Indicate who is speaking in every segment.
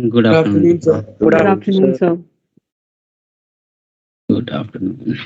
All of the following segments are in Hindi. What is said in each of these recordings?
Speaker 1: Good afternoon
Speaker 2: sir.
Speaker 3: Good afternoon, sir.
Speaker 1: Good afternoon.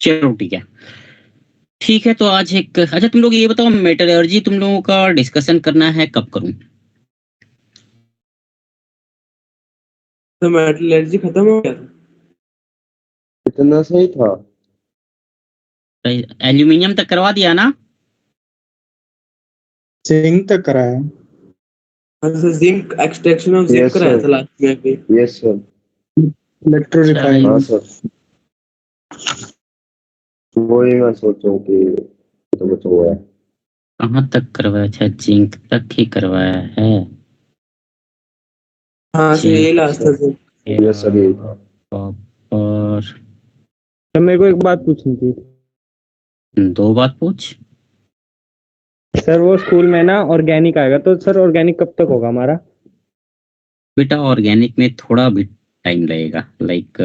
Speaker 1: चलो ठीक है। तो आज एक अच्छा तुम लोग ये बताओ, मेटलर्जी तुम लोगों का डिस्कशन करना है, कब करूं?
Speaker 2: तो मेटलर्जी खत्म हो गया था।
Speaker 3: इतना सही था।
Speaker 1: एल्यूमिनियम तक करवा दिया ना?
Speaker 4: जिंक तक कराया।
Speaker 2: अच्छा, zinc extraction of zinc
Speaker 3: Yes,
Speaker 2: कराया
Speaker 3: sir.
Speaker 2: था लास्ट में अभी।
Speaker 3: Yes sir.
Speaker 4: इलेक्ट्रो
Speaker 1: अच्छा,
Speaker 3: हाँ
Speaker 4: रिफाइनिंग।
Speaker 3: सर, वही मैं सोचूं कि तो कुछ हुआ है।
Speaker 1: कहाँ तक करवाया? अच्छा, जिंक तक ही करवाया है।
Speaker 2: हाँ सर, यही लास्ट था सर।
Speaker 3: यस सर, यही था।
Speaker 1: और
Speaker 4: सर मेरे को एक बात पूछनी थी।
Speaker 1: दो बात पूछ।
Speaker 4: सर वो स्कूल में ना ऑर्गेनिक आएगा, तो सर ऑर्गेनिक कब तक होगा हमारा?
Speaker 1: बेटा ऑर्गेनिक में थोड़ा भी टाइम लगेगा। लाइक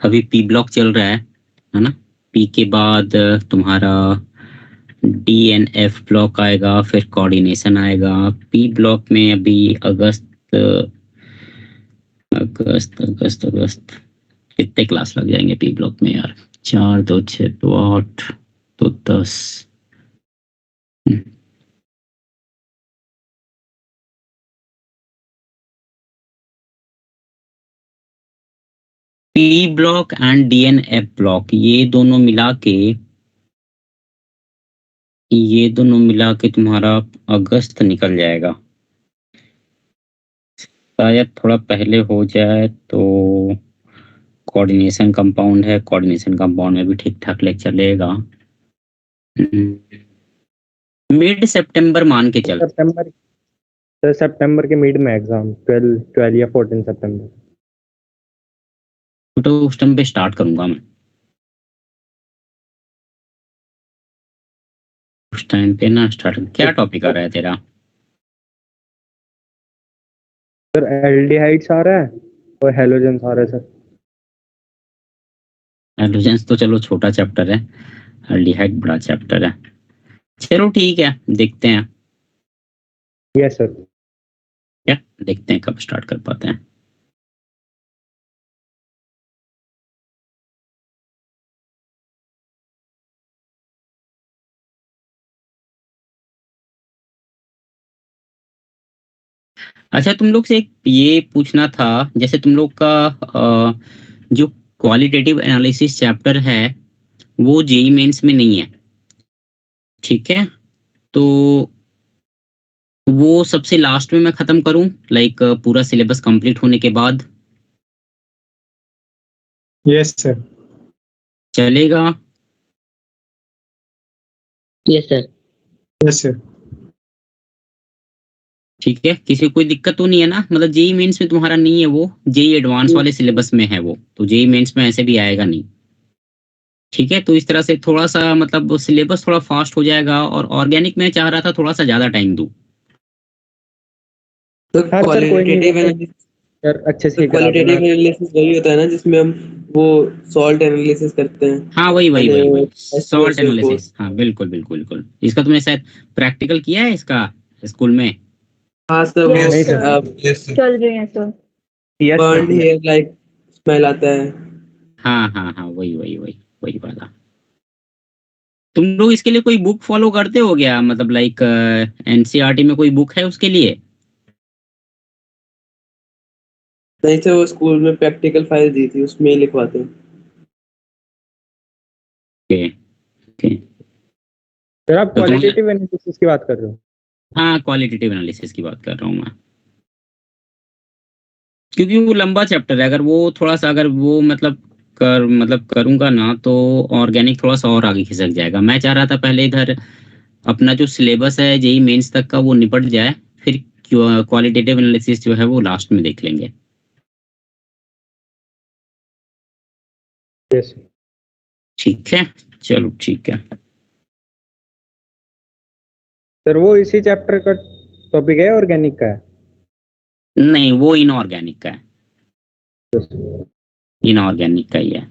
Speaker 1: अभी पी ब्लॉक चल रहा है ना? पी के बाद तुम्हारा डी एन एफ ब्लॉक आएगा, फिर कोऑर्डिनेशन आएगा। पी ब्लॉक में अभी अगस्त अगस्त अगस्त अगस्त कितने क्लास लग जाएंगे पी ब्लॉक में यार? 4 2 6 तो 8 तो 10। P block and DNF block ये दोनों मिला के तुम्हारा अगस्त निकल जाएगा। शायद थोड़ा पहले हो जाए तो कोऑर्डिनेशन कंपाउंड है, कोऑर्डिनेशन कंपाउंड में भी ठीक ठाक लेक्चर लेगा। मिड सितंबर मान के चल।
Speaker 4: सितंबर। सर सितंबर के मिड में एग्जाम, 12 या 14 सितंबर।
Speaker 1: तो उस टाइम पे स्टार्ट करूंगा मैं। उस टाइम पे ना स्टार्ट। क्या टॉपिक आ रहा है तेरा?
Speaker 4: सर एल्डिहाइड्स आ रहा है और हेलोजेंस आ रहा है सर।
Speaker 1: एलोजेंस तो चलो छोटा चैप्टर है, एल्डिहाइड बड़ा चैप्टर है। चलो ठीक है, देखते हैं।
Speaker 4: Yes sir.
Speaker 1: क्या देखते हैं कब स्टार्ट कर पाते हैं। अच्छा, तुम लोग से एक ये पूछना था। जैसे तुम लोग का जो क्वालिटेटिव एनालिसिस चैप्टर है वो जेई मेंस में नहीं है, ठीक है? तो वो सबसे लास्ट में मैं खत्म करूं, लाइक पूरा सिलेबस कंप्लीट होने के बाद
Speaker 4: यस सर।
Speaker 1: चलेगा?
Speaker 5: Yes sir.
Speaker 4: Yes sir.
Speaker 1: ठीक है, किसी को कोई दिक्कत तो नहीं है ना? मतलब जेई मेंस में तुम्हारा नहीं है, वो जेई एडवांस वाले सिलेबस में है वो, तो जेई मेंस में ऐसे भी आएगा नहीं। ठीक है, तो इस तरह से थोड़ा सा मतलब सिलेबस थोड़ा फास्ट हो जाएगा। और ऑर्गेनिक में चाह रहा था थोड़ा सा ज्यादा टाइम दूं।
Speaker 2: तो
Speaker 4: हाँ सर, कोई नहीं।
Speaker 2: क्वालिटेटिव एनालिसिस,
Speaker 4: सर अच्छे से
Speaker 2: तो
Speaker 4: ही करा देना।
Speaker 2: क्वालिटेटिव एनालिसिस वही होता है ना जिसमें हम वो सॉल्ट एनालिसिस करते हैं।
Speaker 1: हाँ वही वही वही वही सॉल्ट
Speaker 2: H2SO4।
Speaker 1: एनालिसिस। हाँ बिल्कुल बिल्कुल बिल्कुल। इसका तुमने शायद प्रैक्टिकल किया है इसका स्कूल में?
Speaker 2: हाँ सर,
Speaker 4: नहीं सर।
Speaker 2: वो
Speaker 5: चल रही है sir.
Speaker 4: Yes
Speaker 2: burn
Speaker 4: sir.
Speaker 2: Hair like smell आता है।
Speaker 1: हाँ हाँ हाँ, वही वही वही वही वाला। तुम लोग इसके लिए कोई बुक फॉलो करते हो क्या, मतलब लाइक एनसीईआरटी में कोई बुक है उसके लिए?
Speaker 2: नहीं सर, वो स्कूल में प्रैक्टिकल फाइल दी थी, उसमें ही लिखवाते हैं।
Speaker 1: Okay okay.
Speaker 4: सर आप
Speaker 1: तो तुम्हें,
Speaker 4: क्वालिटेटिव एनालिसिस की बात कर रहे हो?
Speaker 1: हाँ क्वालिटेटिव एनालिसिस की बात कर रहा हूँ मैं, क्योंकि वो लंबा चैप्टर है। अगर वो थोड़ा सा, अगर वो मतलब करूंगा ना तो ऑर्गेनिक थोड़ा सा और आगे खिसक जाएगा। मैं चाह रहा था पहले इधर अपना जो सिलेबस है जेई मेंस तक का वो निपट जाए, फिर क्वालिटेटिव एनालिसिस जो है वो लास्ट में देख लेंगे।
Speaker 4: यस।
Speaker 1: ठीक है, चलो ठीक है।
Speaker 4: सर वो इसी चैप्टर का टॉपिक है, ऑर्गेनिक का है?
Speaker 1: नहीं, वो इनऑर्गेनिक का है,
Speaker 4: Yes.
Speaker 1: इनऑर्गेनिक का ही है।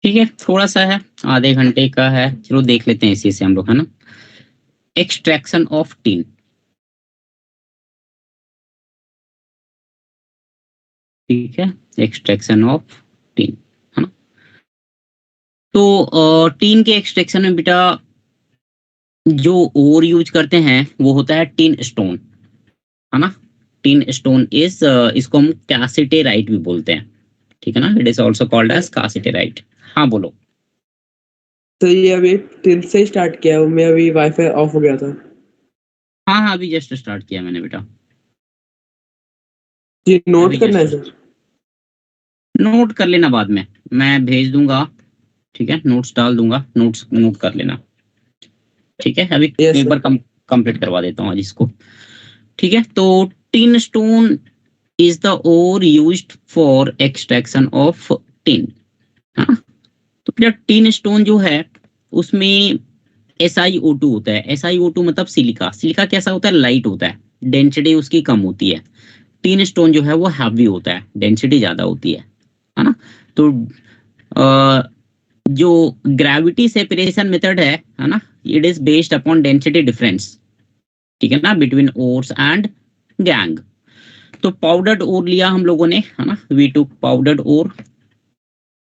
Speaker 1: ठीक है, थोड़ा सा है, आधे घंटे का है, चलो देख लेते हैं इसी से हम लोग, है ना। एक्सट्रैक्शन ऑफ टीन, ठीक है, एक्सट्रैक्शन ऑफ टीन, है ना। तो टीन के एक्सट्रैक्शन में बेटा जो ओर यूज करते हैं वो होता है टीन स्टोन, है ना। टीन स्टोन इज, इसको हम कैसिटेराइट भी बोलते हैं, ठीक है ना। It is also called as cassiterite. हाँ बोलो।
Speaker 2: तो ये अभी 10 से स्टार्ट किया है, मैं अभी वाईफाई ऑफ हो गया था।
Speaker 1: हाँ हाँ, अभी जस्ट स्टार्ट किया मैंने बेटा,
Speaker 2: ये
Speaker 1: अभी
Speaker 2: नोट करना है
Speaker 1: जस्ट।
Speaker 2: सर?
Speaker 1: नोट कर लेना बाद में, मैं भेज दूंगा, ठीक है, नोट्स डाल दूंगा, नोट्स नोट कर लेना, ठीक है। अभी
Speaker 2: यस
Speaker 1: एक
Speaker 2: सर।
Speaker 1: बार कंप्लीट करवा देता हूँ आज इसको, ठीक है। तो tin stone is the ore used for extraction of tin, हाँ। तो बेटा टिन स्टोन जो है उसमें SiO2 होता है। SiO2 मतलब सिलिका। सिलिका कैसा होता है, लाइट होता है, डेंसिटी उसकी कम होती है। टिन स्टोन जो है वो हैवी होता है, डेंसिटी ज्यादा होती है ना। तो अ, जो ग्रेविटी सेपरेशन मेथड है ना, it is based upon density difference, ठीक है ना, बिटवीन ओर्स एंड गैंग। तो पाउडर्ड ओर लिया हम लोगों ने, है ना, we took powdered ore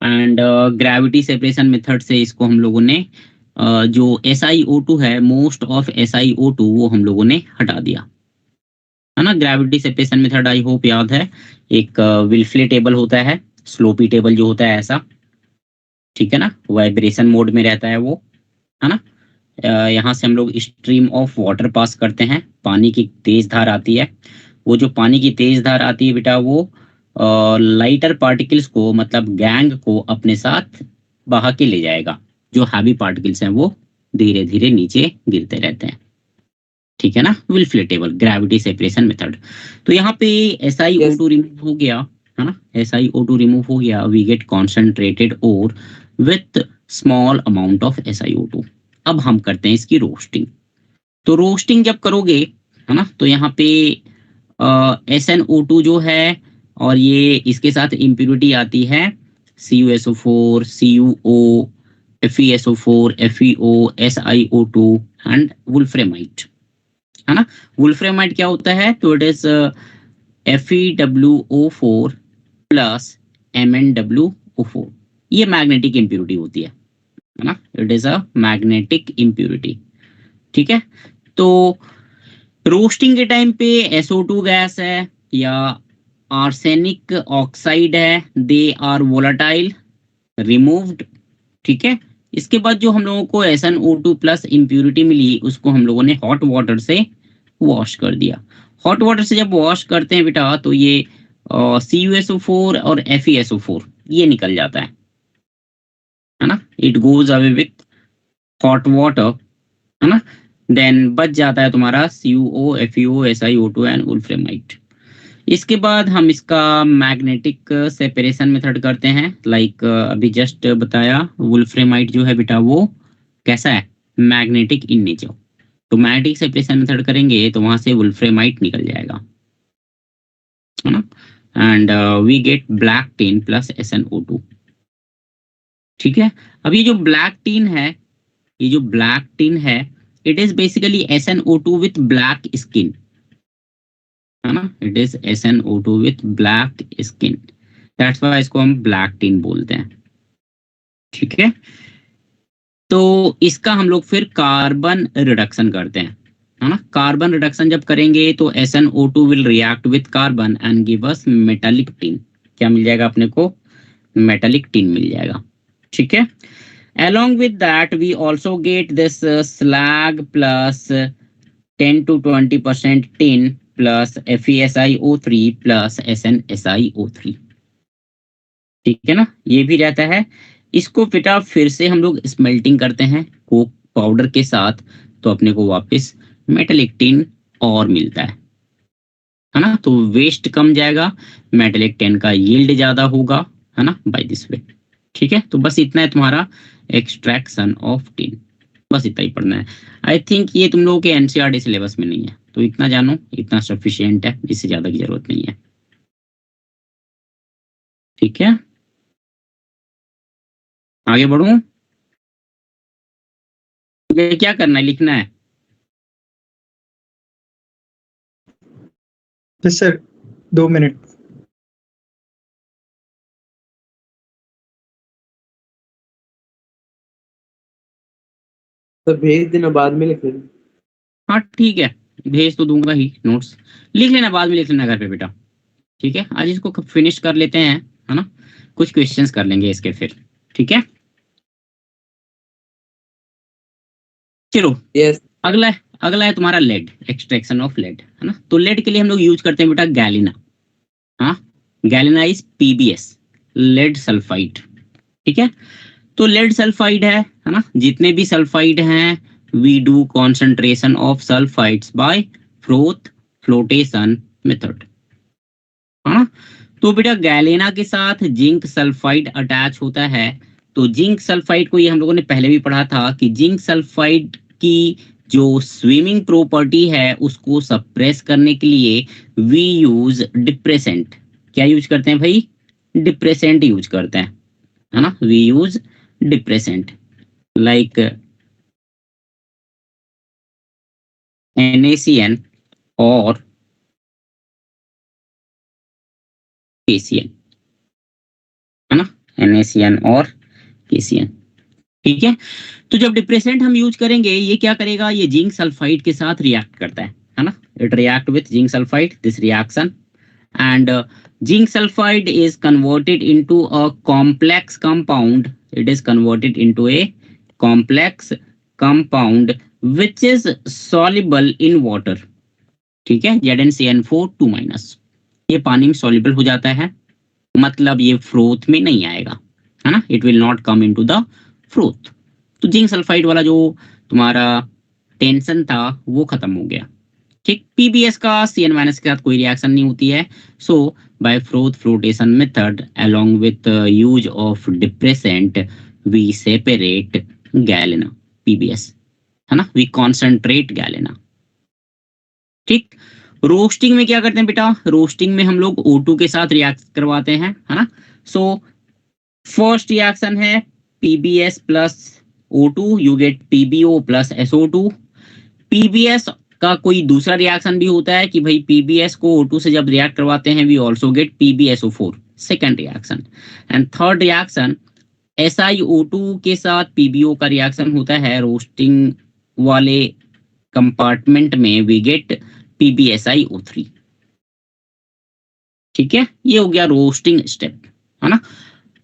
Speaker 1: and gravity separation method से इसको हम लोगों ने जो SiO2 है, मोस्ट ऑफ SiO2 वो हम लोगों ने हटा दिया, है ना। Gravity separation method I hope याद है। एक विल्फले टेबल होता है, स्लोपी टेबल जो होता है ऐसा, ठीक है ना, वाइब्रेशन मोड में रहता है वो, है ना। यहाँ से हम लोग स्ट्रीम ऑफ वाटर पास करते हैं, पानी की तेज धार आती है। वो जो पानी की तेज धार आती है बेटा वो लाइटर पार्टिकल्स को, मतलब गैंग को अपने साथ बहा के ले जाएगा। जो हैवी पार्टिकल्स हैं वो धीरे धीरे नीचे गिरते रहते हैं, ठीक है ना। विल्फ्लेटेबल ग्रेविटी सेपरेशन मेथड। तो यहाँ पे
Speaker 2: यस।
Speaker 1: SiO2 रिमूव हो गया, है ना। SiO2 रिमूव हो गया, वी गेट कॉन्सेंट्रेटेड और with small amount of SiO2। अब हम करते हैं इसकी रोस्टिंग। तो रोस्टिंग जब करोगे, है ना, तो यहाँ पे SnO2 जो है, और ये इसके साथ इम्प्योरिटी आती है CuSO4, CuO, FeSO4, FeO, SiO2 and वुल्फ्रेमाइट, है ना। वुल्फ्रेमाइट क्या होता है, तो it is FeWO4 plus MnWO4। ये मैग्नेटिक इम्प्योरिटी होती है ना। It is a magnetic impurity, ठीक है। तो रोस्टिंग के टाइम पे SO2 गैस है या आर्सेनिक ऑक्साइड है, दे आर वोलाटाइल, रिमूव्ड, ठीक है। इसके बाद जो हम लोगों को SnO2 प्लस इम्प्यूरिटी मिली उसको हम लोगों ने हॉट वाटर से वॉश कर दिया। हॉट वाटर से जब वॉश करते हैं बेटा तो ये CuSO4 और FeSO4 ये निकल जाता है ना। It goes away with hot water है ना। देन बच जाता है तुम्हारा CuO, FeO, SiO2 एंड वुल्फ्रेमाइट। इसके बाद हम इसका मैग्नेटिक सेपरेशन मेथड करते हैं। लाइक अभी जस्ट बताया, वुल्फ्रेमाइट जो है बेटा वो कैसा है, मैग्नेटिक इन नेचर। तो मैग्नेटिक सेपरेशन मेथड करेंगे तो वहां से वुल्फ्रेमाइट निकल जाएगा, है ना। And we get black tin plus SnO2। ठीक है। अब ये जो ब्लैक टिन है, ये जो ब्लैक टिन है, it is basically SnO2 with black skin, है ना। It is SnO2 with black skin, that's why इसको हम ब्लैक टिन बोलते हैं। ठीक है। तो इसका हम लोग फिर कार्बन रिडक्शन करते हैं, है ना। कार्बन रिडक्शन जब करेंगे तो SnO2 will react with carbon and give us metallic tin. क्या मिल जाएगा अपने को, मेटालिक टिन मिल जाएगा। ठीक है। Along with that, we also get this slag plus 10 to 20% tin plus FeSiO3 plus SnSiO3। ठीक है ना, ये भी रहता है। इसको बेटा फिर से हम लोग स्मेल्टिंग करते हैं कोक पाउडर के साथ, तो अपने को वापस मेटालिक टिन और मिलता है ना। तो वेस्ट कम जाएगा, मेटालिक टिन का यील्ड ज्यादा होगा, है ना, बाय दिस वे। ठीक है। तो बस इतना है तुम्हारा एक्सट्रैक्शन ऑफ टिन, बस इतना ही पढ़ना है। आई थिंक ये तुम लोगों के NCERT सिलेबस में नहीं है, तो इतना जानो, इतना सफिशिएंट है, इससे ज्यादा की जरूरत नहीं है। ठीक है, आगे बढ़ूं। ये क्या करना है, लिखना है।
Speaker 6: Yes sir, 2 minute.
Speaker 2: तो भेज देना, बाद में लिख लेना।
Speaker 1: हाँ ठीक है, भेज तो दूंगा ही, नोट्स लिख लेना, बाद में लिख लेना घर पे बेटा। ठीक है, आज इसको फिनिश कर लेते हैं, है ना। कुछ क्वेश्चंस कर लेंगे इसके फिर। ठीक है, चलो।
Speaker 2: यस।
Speaker 1: अगला है तुम्हारा लेड, एक्सट्रैक्शन ऑफ लेड, है ना। तो लेड के लिए हम लोग यूज करते हैं बेटा गैलिना। हाँ, galena is PbS, lead sulphide. ठीक है। तो लेड सल्फाइड है ना। जितने भी सल्फाइड हैं, we do concentration of sulphides by flotation method, है ना। तो बेटा गैलेना के साथ जिंक सल्फाइड अटैच होता है। तो जिंक सल्फाइड को ये हम लोगों ने पहले भी पढ़ा था कि जिंक सल्फाइड की जो स्विमिंग प्रॉपर्टी है उसको सप्रेस करने के लिए वी यूज डिप्रेसेंट। क्या यूज करते हैं भाई, डिप्रेसेंट यूज करते हैं, है ना। We use depressant like NaCN और KCN, है ना, NaCN और KCN। ठीक है। तो जब डिप्रेसेंट हम यूज करेंगे, ये क्या करेगा, ये जिंक सल्फाइड के साथ रिएक्ट करता है ना। It react with zinc sulphide, this reaction, and zinc sulfide is converted into a complex compound. It is converted into a complex compound which is soluble in water. ठीक है, ZnCN4 2-, ये पानी में soluble हो जाता है, मतलब ये फ्रोथ में नहीं आएगा, है ना। It will not come into the froth. तो जिंक सल्फाइड वाला जो तुम्हारा टेंशन था वो खत्म हो गया। ठीक, PbS का CN- के साथ कोई रिएक्शन नहीं होती है। So by flotation method along with use of depressant we separate galena PbS, है ना, वी कॉन्सेंट्रेट गैलेना। ठीक, रोस्टिंग में क्या करते हैं बेटा, रोस्टिंग में हम लोग O2 के साथ रिएक्ट करवाते हैं, है ना। सो फर्स्ट रिएक्शन है PbS plus O2, you get PbO plus SO2। PbS का कोई दूसरा रिएक्शन भी होता है कि भाई PbS को O2 से जब रिएक्ट करवाते हैं, we also get PbSO4, second reaction. And third reaction SiO2 के साथ PbO का रिएक्शन होता है रोस्टिंग वाले कंपार्टमेंट में, वी गेट PbSiO3। ठीक है, ये हो गया रोस्टिंग स्टेप, है ना।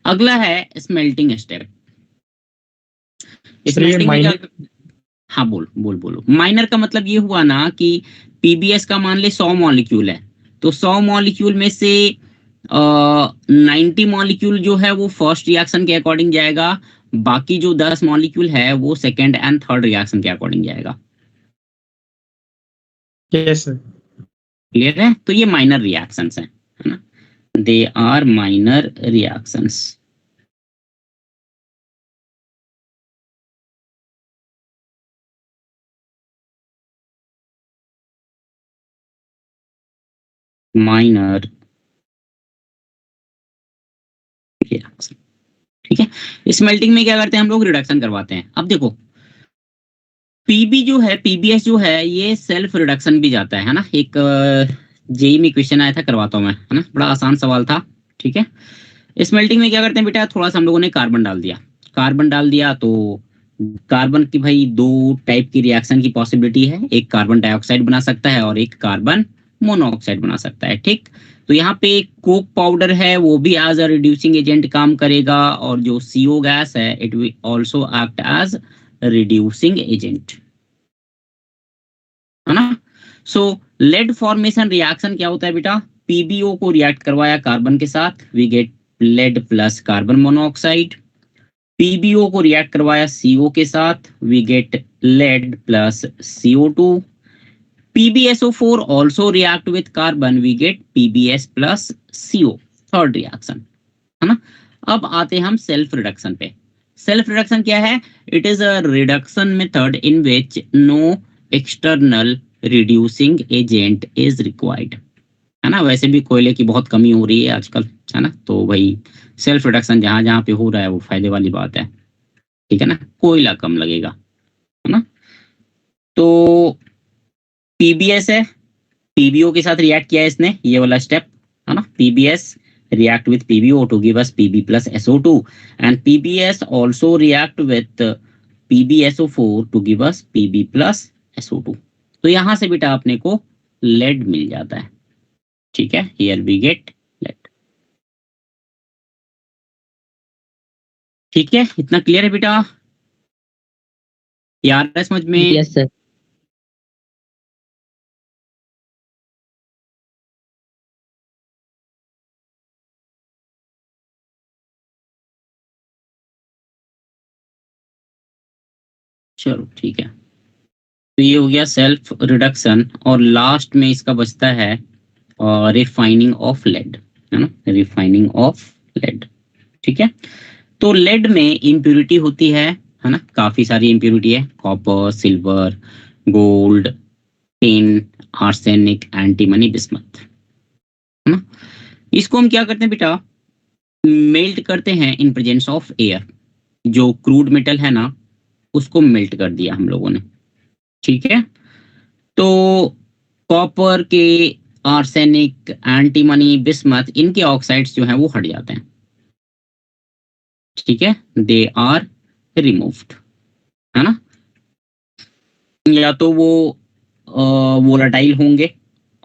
Speaker 1: अगला है स्मेल्टिंग स्टेप। स्मेल्टिंग में क्या, हाँ बोलो। माइनर का मतलब ये हुआ ना कि PbS का मान ले 100 मॉलिक्यूल है, तो 100 मॉलिक्यूल में से 90 मॉलिक्यूल जो है वो फर्स्ट रिएक्शन के अकॉर्डिंग जाएगा, बाकी जो 10 मॉलिक्यूल है वो सेकेंड एंड थर्ड रिएक्शन के अकॉर्डिंग जाएगा।
Speaker 6: Yes, sir.
Speaker 1: क्लियर है? तो ये माइनर रिएक्शंस हैं, है ना, they are minor reactions. Minor reaction, ठीक है। इस मेल्टिंग में क्या करते हैं हम लोग, रिडक्शन करवाते हैं। अब देखो पीबी जो है, पीबीएस जो है, ये सेल्फ रिडक्शन भी जाता है ना। एक जेई में क्वेश्चन आया था, करवाता हूँ मैं, है ना, बड़ा आसान सवाल था, ठीक है। इस मेल्टिंग में क्या करते हैं बेटा, थोड़ा सा हम लोगों ने कार्बन डाल दिया, कार्बन डाल दिया तो कार्बन की भाई दो टाइप की रिएक्शन की पॉसिबिलिटी है, एक कार्बन डाइऑक्साइड बना सकता है और एक कार्बन मोनोऑक्साइड बना सकता है, ठीक। तो यहाँ पे कोक पाउडर है वो भी एज अ रिड्यूसिंग एजेंट काम करेगा, और जो सीओ गैस है it will also act as reducing agent, है ना। सो लेड फॉर्मेशन रिएक्शन क्या होता है बेटा, पीबीओ को रिएक्ट करवाया कार्बन के साथ, we get lead plus carbon monoxide. PbO को रिएक्ट करवाया सीओ के साथ, we get lead plus CO2। PbSO4 also react with carbon, we get PbS plus CO, third reaction, है ना। अब आते हैं हम सेल्फ रिडक्शन पे। सेल्फ रिडक्शन क्या है, it is a reduction method in which no external reducing agent is required, है ना। वैसे भी कोयले की बहुत कमी हो रही है आजकल, है ना, तो भाई सेल्फ रिडक्शन जहां जहां पे हो रहा है वो फायदे वाली बात है, ठीक है ना, कोयला कम लगेगा, है ना। तो पीबीएस है, पीबीओ के साथ रिएक्ट किया है इसने, ये वाला स्टेप, है ना, PBS react with PbO to give us Pb plus SO2 and PbS also react with PbSO4 to give us Pb plus SO2। तो यहां से बेटा अपने को लेड मिल जाता है, ठीक है, here we get lead, ठीक है। इतना क्लियर है बेटा, यार है समझ में?
Speaker 5: Yes sir.
Speaker 1: चलो ठीक है, तो ये हो गया सेल्फ रिडक्शन, और लास्ट में इसका बचता है रिफाइनिंग ऑफ लेड, है ना, रिफाइनिंग ऑफ लेड, ठीक है। तो लेड में इम्प्यूरिटी होती है ना, काफी सारी इम्प्यूरिटी है, copper, silver, gold, tin, arsenic, antimony, bismuth, है ना। इसको हम क्या करते हैं बेटा, मेल्ट करते हैं इन प्रेजेंस ऑफ एयर। जो क्रूड मेटल है ना उसको मेल्ट कर दिया हम लोगों ने, ठीक है। तो कॉपर के, आर्सेनिक, एंटीमनी, बिस्मथ, इनके ऑक्साइड्स जो हैं वो हट जाते हैं, ठीक है, दे आर रिमूव्ड, है ना। या तो वो वोलाटाइल होंगे,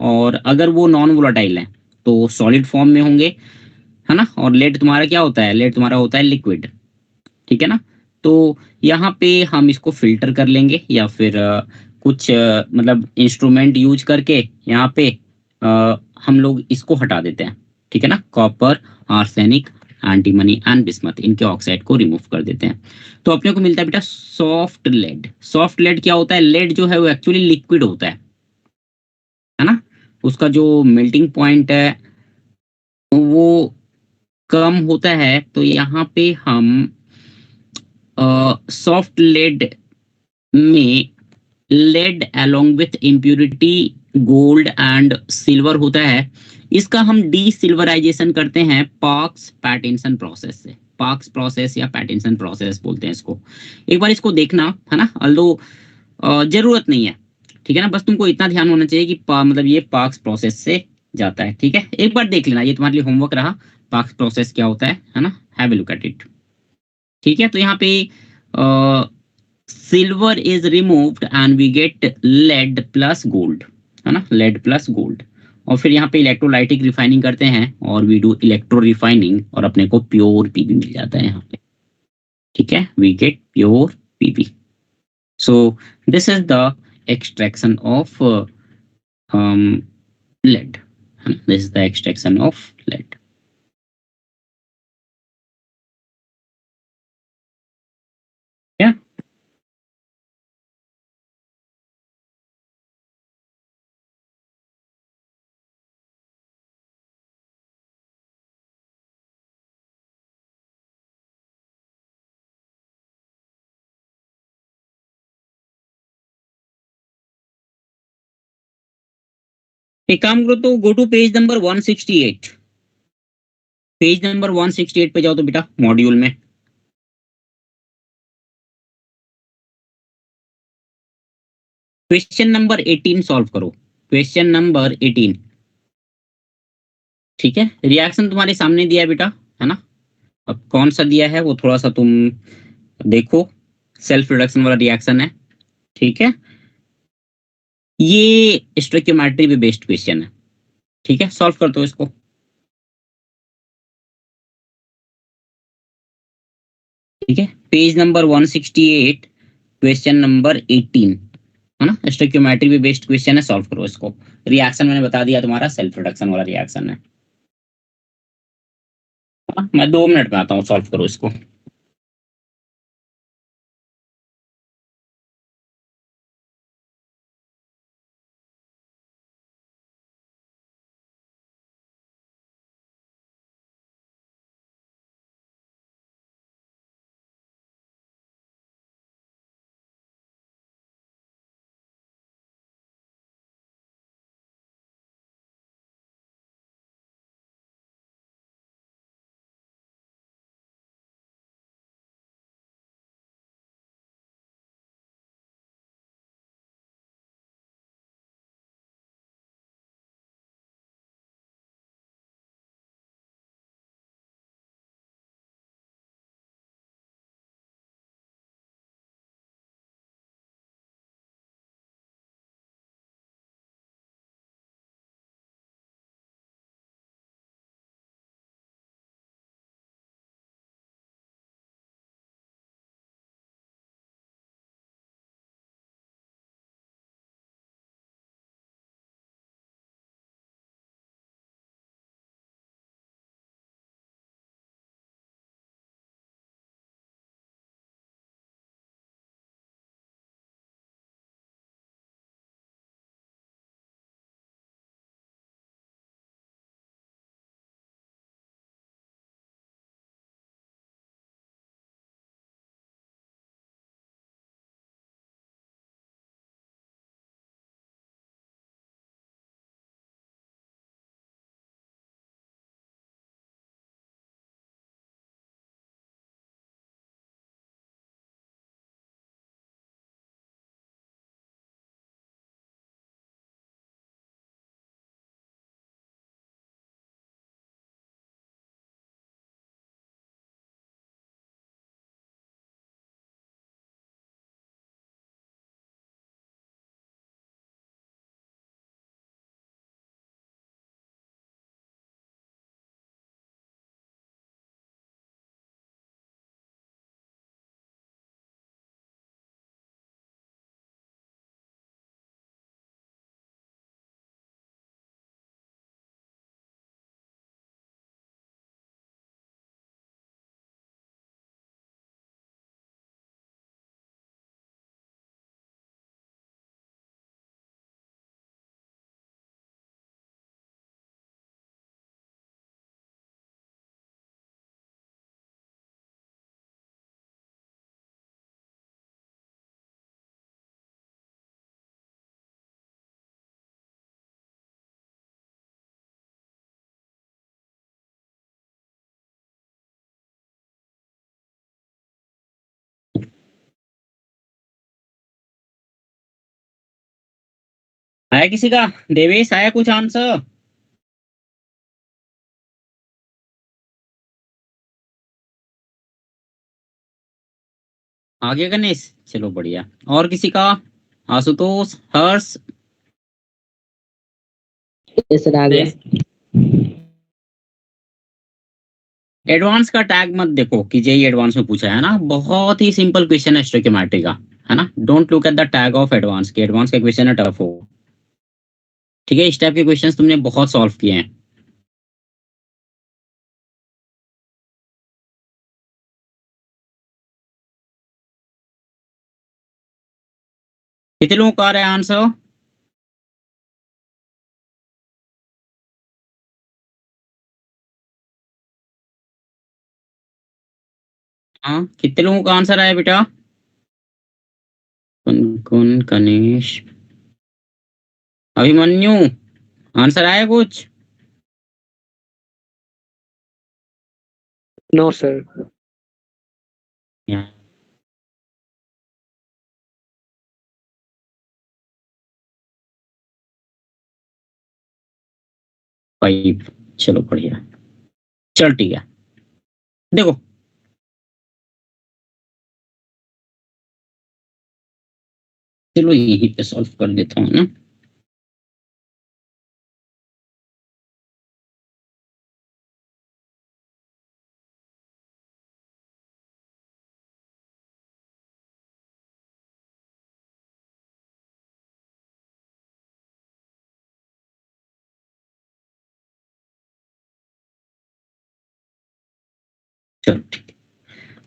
Speaker 1: और अगर वो नॉन वोलाटाइल हैं तो सॉलिड फॉर्म में होंगे, है ना। और लेड तुम्हारा क्या होता है, लेड तुम्हारा होता है लिक्विड, ठीक है ना। तो यहाँ पे हम इसको फिल्टर कर लेंगे, या फिर कुछ मतलब इंस्ट्रूमेंट यूज करके यहाँ पे हम लोग इसको हटा देते हैं, ठीक है ना। Copper, arsenic, antimony and bismuth, इनके ऑक्साइड को रिमूव कर देते हैं, तो अपने को मिलता है बेटा सॉफ्ट लेड। सॉफ्ट लेड क्या होता है, लेड जो है वो एक्चुअली लिक्विड होता है ना, उसका जो मेल्टिंग पॉइंट है वो कम होता है, तो यहाँ पे हम सॉफ्ट लेड में lead along with impurity gold and silver होता है, इसका हम डी सिल्वराइजेशन करते हैं पार्क्स पैटिंसन प्रोसेस से। पार्क्स प्रोसेस या पैटिंसन प्रोसेस बोलते हैं इसको, एक बार इसको देखना, है ना, अल्दो जरूरत नहीं है, ठीक है ना, बस तुमको इतना ध्यान होना चाहिए कि मतलब ये पार्क्स प्रोसेस से जाता है, ठीक है। एक बार देख लेना, ये तुम्हारे लिए होमवर्क रहा, पार्क्स प्रोसेस क्या होता है ना, have a look at it, ठीक है। तो यहाँ पे silver is removed and we get lead plus gold, है ना, लेड प्लस गोल्ड। और फिर यहाँ पे इलेक्ट्रोलाइटिक रिफाइनिंग करते हैं और वी डू इलेक्ट्रो रिफाइनिंग, और अपने को प्योर पीबी मिल जाता है यहाँ पे, ठीक है, we get pure PB. So this is the extraction of lead, this is the extraction of lead। एक काम करो तो go to page number 168। Page number 168 पे जाओ तो बेटा मॉड्यूल में। क्वेश्चन नंबर 18 सॉल्व करो। Question number 18। ठीक है, रिएक्शन तुम्हारे सामने दिया है बेटा, है ना। अब कौन सा दिया है वो थोड़ा सा तुम देखो। सेल्फ रिडक्शन वाला रिएक्शन है। ठीक है, ये स्टोइकियोमेट्री पे बेस्ड क्वेश्चन है। ठीक है, सॉल्व कर दो इसको। ठीक है, पेज नंबर 168 क्वेश्चन नंबर 18, है ना। स्टोइकियोमेट्री पे बेस्ड क्वेश्चन है, सॉल्व करो इसको। रिएक्शन मैंने बता दिया तुम्हारा सेल्फ रिडक्शन वाला रिएक्शन है। हाँ, मैं 2 मिनट में आता हूँ, सॉल्व करो इसको। आया किसी का? देवेश, आया कुछ आंसर? आ गया गणेश, चलो बढ़िया। और किसी का? आशुतोष, हर्ष?
Speaker 5: ये सर आ गया।
Speaker 1: एडवांस का टैग मत देखो कि जेई एडवांस में पूछा है ना, बहुत ही सिंपल क्वेश्चन है स्टोइकियोमेट्री का, है ना। Don't look at the tag of advance के एडवांस का क्वेश्चन है टफ हो। ठीक है, इस टाइप के क्वेश्चंस तुमने बहुत सॉल्व किए हैं। कितने लोगों का आ रहा है आंसर? हाँ, कितने लोगों का आंसर आया बेटा? कौन कौन? कनिष, अभिमन्यु, आंसर आया कुछ?
Speaker 2: No sir.
Speaker 1: फाइव। चलो बढ़िया। चल ठीक है, देखो चलो यहीं पे सॉल्व कर देता हूँ ना। चलो ठीक है,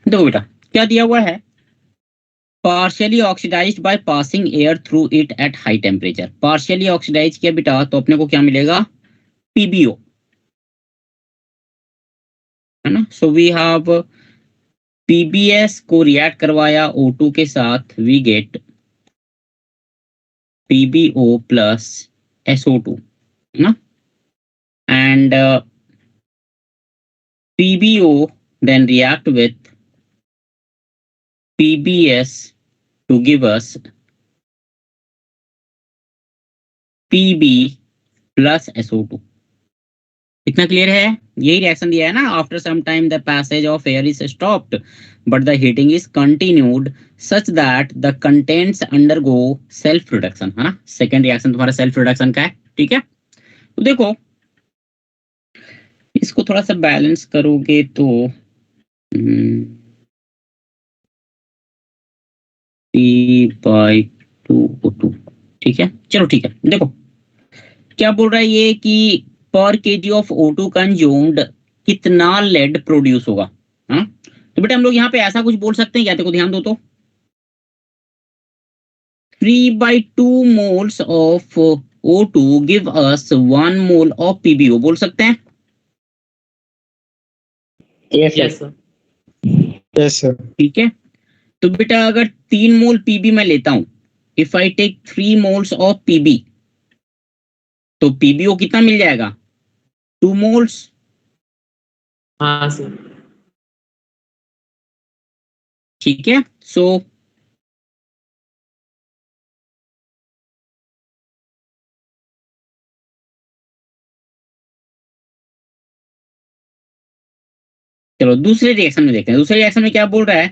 Speaker 1: देखो बेटा क्या दिया हुआ है, partially oxidised by passing air through it at high temperature. Partially oxidise किया बेटा तो अपने को क्या मिलेगा, पीबीओ, है ना। सो वी हैव पीबीएस को रिएक्ट करवाया O2 के साथ, we gate PbO plus SO2, है ना। And PbO then react with PbS to give us Pb plus SO2। इतना क्लियर है? यही रिएक्शन दिया है ना, after some time the passage of air is stopped but the heating is continued such that the contents undergo self reduction, है ना। सेकंड रिएक्शन तुम्हारा सेल्फ रिडक्शन का है, ठीक है। तो देखो इसको थोड़ा सा बैलेंस करोगे तो P/2O2, ठीक है। चलो ठीक है, देखो क्या बोल रहा है ये कि पर केजी ऑफ O2 कंज्यूम्ड कितना लेड प्रोड्यूस होगा, हाँ। तो बेटा हम लोग यहाँ पे ऐसा कुछ बोल सकते हैं क्या, देखो ध्यान दो तो, 3/2 moles of O2 give us 1 mole of PbO, बोल सकते हैं?
Speaker 5: Yes
Speaker 2: yes
Speaker 5: sir.
Speaker 2: Sir.
Speaker 6: Yes sir.
Speaker 1: ठीक है। तो बेटा अगर 3 मोल पीबी मैं लेता हूं, if I take 3 moles of PB, तो पीबीओ कितना मिल जाएगा, 2 मोल्स।
Speaker 2: हाँ सर।
Speaker 1: ठीक है। सो चलो दूसरे रिएक्शन में देखते हैं। दूसरे रिएक्शन में क्या बोल रहा है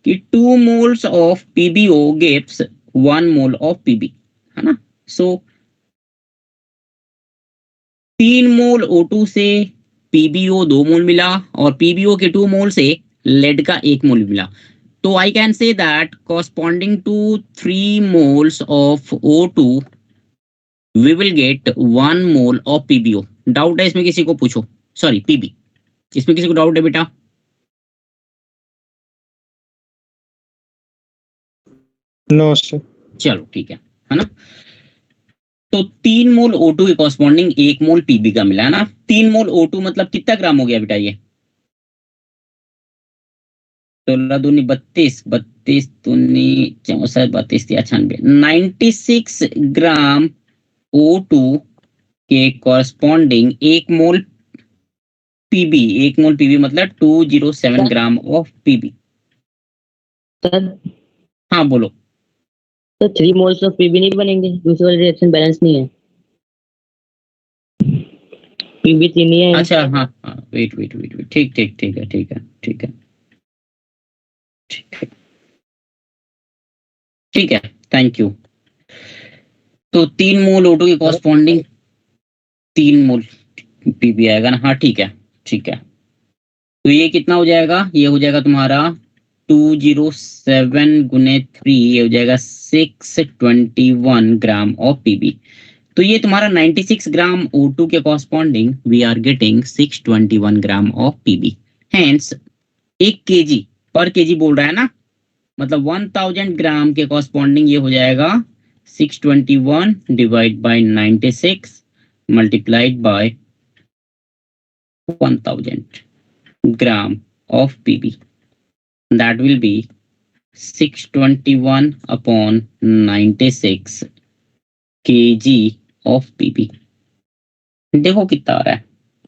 Speaker 1: कि 2 moles of PbO gives 1 mole of Pb, है ना। सो 3 मोल O2 से पीबीओ 2 मोल मिला और पीबीओ के 2 मोल से लेड का 1 मोल मिला। तो I can say that corresponding to 3 moles of O2 we will get 1 mole of PbO. Doubt है इसमें किसी को, पूछो। सॉरी पीबी, इसमें किसी को डाउट है बेटा?
Speaker 6: No sir.
Speaker 1: चलो ठीक है ना। तो 3 मोल O2 के कॉरस्पॉन्डिंग 1 मोल पीबी का मिला, है ना। 3 मोल O2 मतलब कितना ग्राम हो गया बेटा ये, 16 दूनी 32, 32 दूनी 64, 32 96, 96 ग्राम O2 के कॉरस्पॉन्डिंग 1 मोल पीबी। 1 मोल पीबी मतलब 207 ग्राम ऑफ पीबी।
Speaker 5: सर
Speaker 1: हाँ बोलो।
Speaker 5: तो 3 मोल्स ऑफ पीबी नहीं बनेंगे, दूसरी वाली रिएक्शन बैलेंस नहीं है, पीबी 3 ही है।
Speaker 1: अच्छा हाँ हाँ, वेट वेट वेट वेट, ठीक ठीक ठीक है ठीक है ठीक है ठीक है ठीक है, थैंक यू। तो 3 मोल O2 के कॉरस्पॉन्डिंग 3 मोल पीबी आएगा ना, हाँ ठीक है ठीक है। तो ये कितना हो जाएगा, ये हो जाएगा तुम्हारा 207 गुने 3, ये हो जाएगा 621 ग्राम ऑफ पीबी। तो ये तुम्हारा 96 ग्राम O2 के corresponding we are getting 621 gram of PB. Hence 1 KG पर केजी बोल रहा है ना, मतलब 1000 ग्राम के कॉरस्पॉन्डिंग ये हो जाएगा 621 divide by 96 multiplied by 1000 gram of Pb. That will be 621 upon 96 kg of Pb. देखो कितना आ रहा है,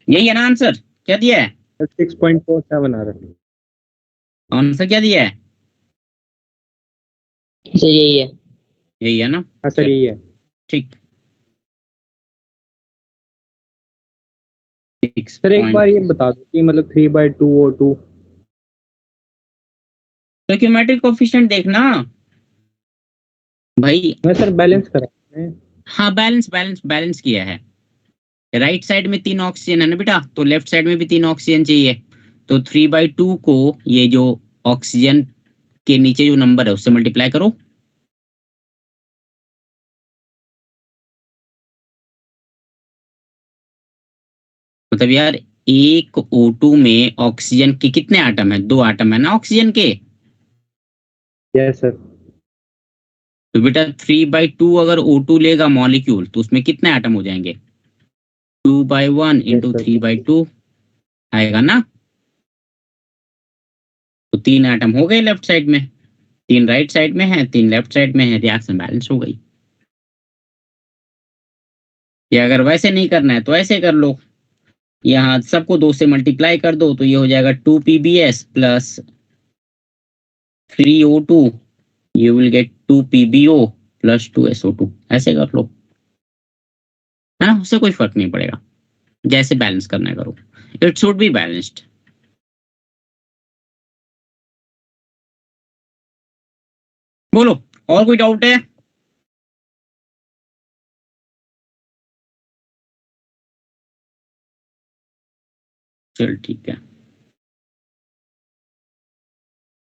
Speaker 1: यही है ना आंसर? क्या दिया है
Speaker 4: 6.47 आ रहा है।
Speaker 1: आंसर? क्या दिया है?
Speaker 5: सर यही है।
Speaker 1: यही है ना?
Speaker 4: हाँ सर यही है।
Speaker 1: ठीक।
Speaker 4: सर एक बार ये बता दो कि मतलब 3/2 O2।
Speaker 1: स्टोइकियोमेट्रिक कोफिशिएंट देखना भाई।
Speaker 4: मैं सर बैलेंस करा है।
Speaker 1: हाँ बैलेंस बैलेंस बैलेंस किया है। राइट साइड में 3 ऑक्सीजन है ना बेटा, तो लेफ्ट साइड में भी 3 ऑक्सीजन चाहिए। तो 3/2 को ये जो ऑक्सीजन के नीचे जो नंबर है उससे मल्टीप्लाई करो। मतलब यार एक O2 में ऑक्सीजन के कितने आटम है? 2 आटम है ना ऑक्सीजन के।
Speaker 4: Yes sir.
Speaker 1: तो बेटा 3/2 अगर O2 लेगा मॉलिक्यूल तो उसमें कितने आटम हो जाएंगे? 2/1
Speaker 4: यस
Speaker 1: इंटू
Speaker 4: सर।
Speaker 1: 3/2 आएगा ना। तो 3 आटम हो गए लेफ्ट साइड में, 3 राइट साइड में है, 3 लेफ्ट साइड में है, रिएक्शन बैलेंस हो गई। या अगर वैसे नहीं करना है तो ऐसे कर लो, यहाँ सबको 2 से मल्टीप्लाई कर दो तो ये हो जाएगा 2 PbS plus 3O2, you will gate 2 PbO plus 2SO2। ऐसे कर लो, है ना, उससे कोई फर्क नहीं पड़ेगा, जैसे बैलेंस करना है करो, इट शुड बी बैलेंस्ड। बोलो और कोई डाउट है? चल ठीक है,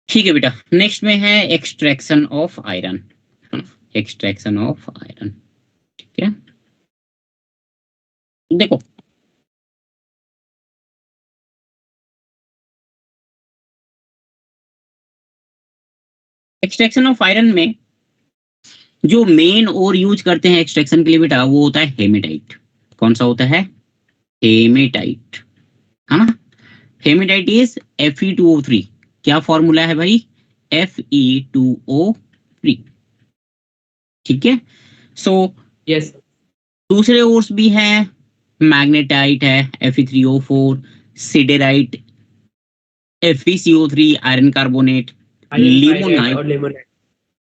Speaker 1: ठीक है बेटा। नेक्स्ट में है extraction of iron, extraction of iron. ठीक है, देखो एक्सट्रैक्शन ऑफ आयरन में जो मेन और यूज करते हैं एक्सट्रैक्शन के लिए बेटा वो होता है हेमेटाइट। कौन सा होता है? हेमेटाइट, है ना। Hematite is Fe2O3। क्या फॉर्मूला है भाई? Fe2O3। ठीक है, सो
Speaker 2: यस
Speaker 1: दूसरे ओर्स भी हैं, मैग्नेटाइट है Fe3O4, siderite FeCO3, iron carbonate, limonite.
Speaker 2: और लेमन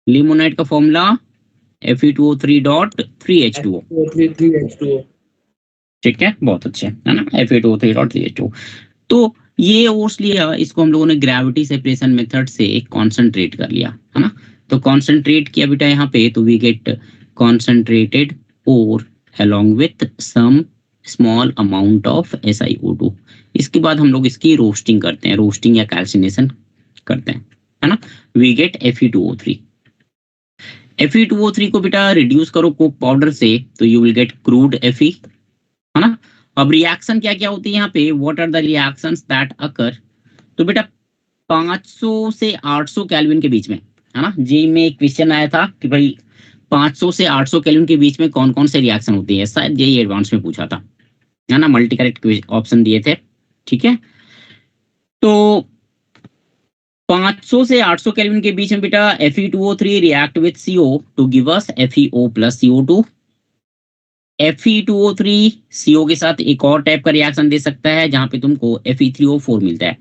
Speaker 1: लिमोनाइट का फॉर्मूला Fe2O3.3H2O।
Speaker 2: 3H2O।
Speaker 1: ठीक है, बहुत अच्छे, है ना, Fe2O3.3H2O। तो ये ओर्स लिया, इसको हम लोगों ने ग्रेविटी सेपरेशन मेथड से कॉन्सेंट्रेट कर लिया, है ना। तो कॉन्सेंट्रेट किया बेटा यहाँ पे, तो वी गेट कॉन्सेंट्रेटेड और along with some small amount of SiO2। इसके बाद हम लोग इसकी रोस्टिंग करते हैं, रोस्टिंग या कैल्सिनेशन करते हैं, है ना। We get Fe2O3। Fe2O3 को बेटा रिड्यूस करो कोक पाउडर से तो you will gate crude Fe, है ना। अब रिएक्शन क्या क्या होती है यहाँ पे, what are the reactions that occur? तो बेटा 500 से 800 केल्विन के बीच में, है ना। जी में एक क्वेश्चन आया था कि भाई 500 से 800 केल्विन के बीच में कौन कौन से रिएक्शन होती है, शायद यही एडवांस में पूछा था, है ना। मल्टी करेक्ट ऑप्शन दिए थे, ठीक है। तो 500 से 800 केल्विन के बीच में बेटा Fe2O3 react with CO to give us FeO plus CO2। Fe2O3 CO के साथ एक और टाइप का रिएक्शन दे सकता है जहां पे तुमको Fe3O4 मिलता है।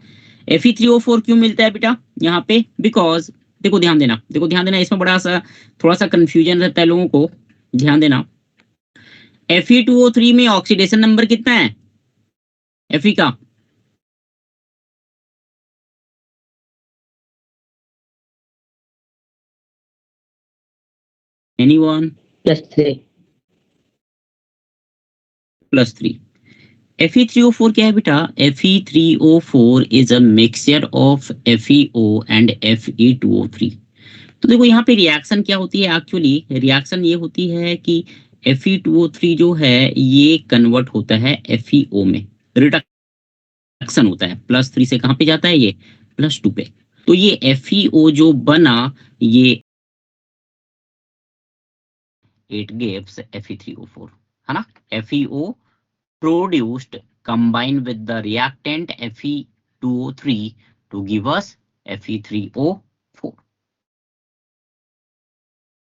Speaker 1: Fe3O4 क्यों मिलता है बेटा यहाँ पे? बिकॉज देखो ध्यान देना, देखो ध्यान देना, इसमें बड़ा सा थोड़ा सा कंफ्यूजन रहता है लोगों को, ध्यान देना। Fe2O3 में ऑक्सीडेशन नंबर कितना है Fe का? एनीवन?
Speaker 5: +3।
Speaker 1: +3। Fe3O4 क्या है बेटा? Fe3O4 is a mixture of FeO and Fe2O3। तो देखो यहाँ पे रिएक्शन क्या होती है, एक्चुअली रिएक्शन ये होती है कि Fe2O3 जो है ये कन्वर्ट होता है FeO में, रिडक्शन होता है, +3 से कहाँ पे जाता है ये? +2 पे। तो ये FeO जो बना ये इट गिव्स Fe3O4, है ना। FeO produced combined with the reactant Fe2O3 to give us Fe3O4।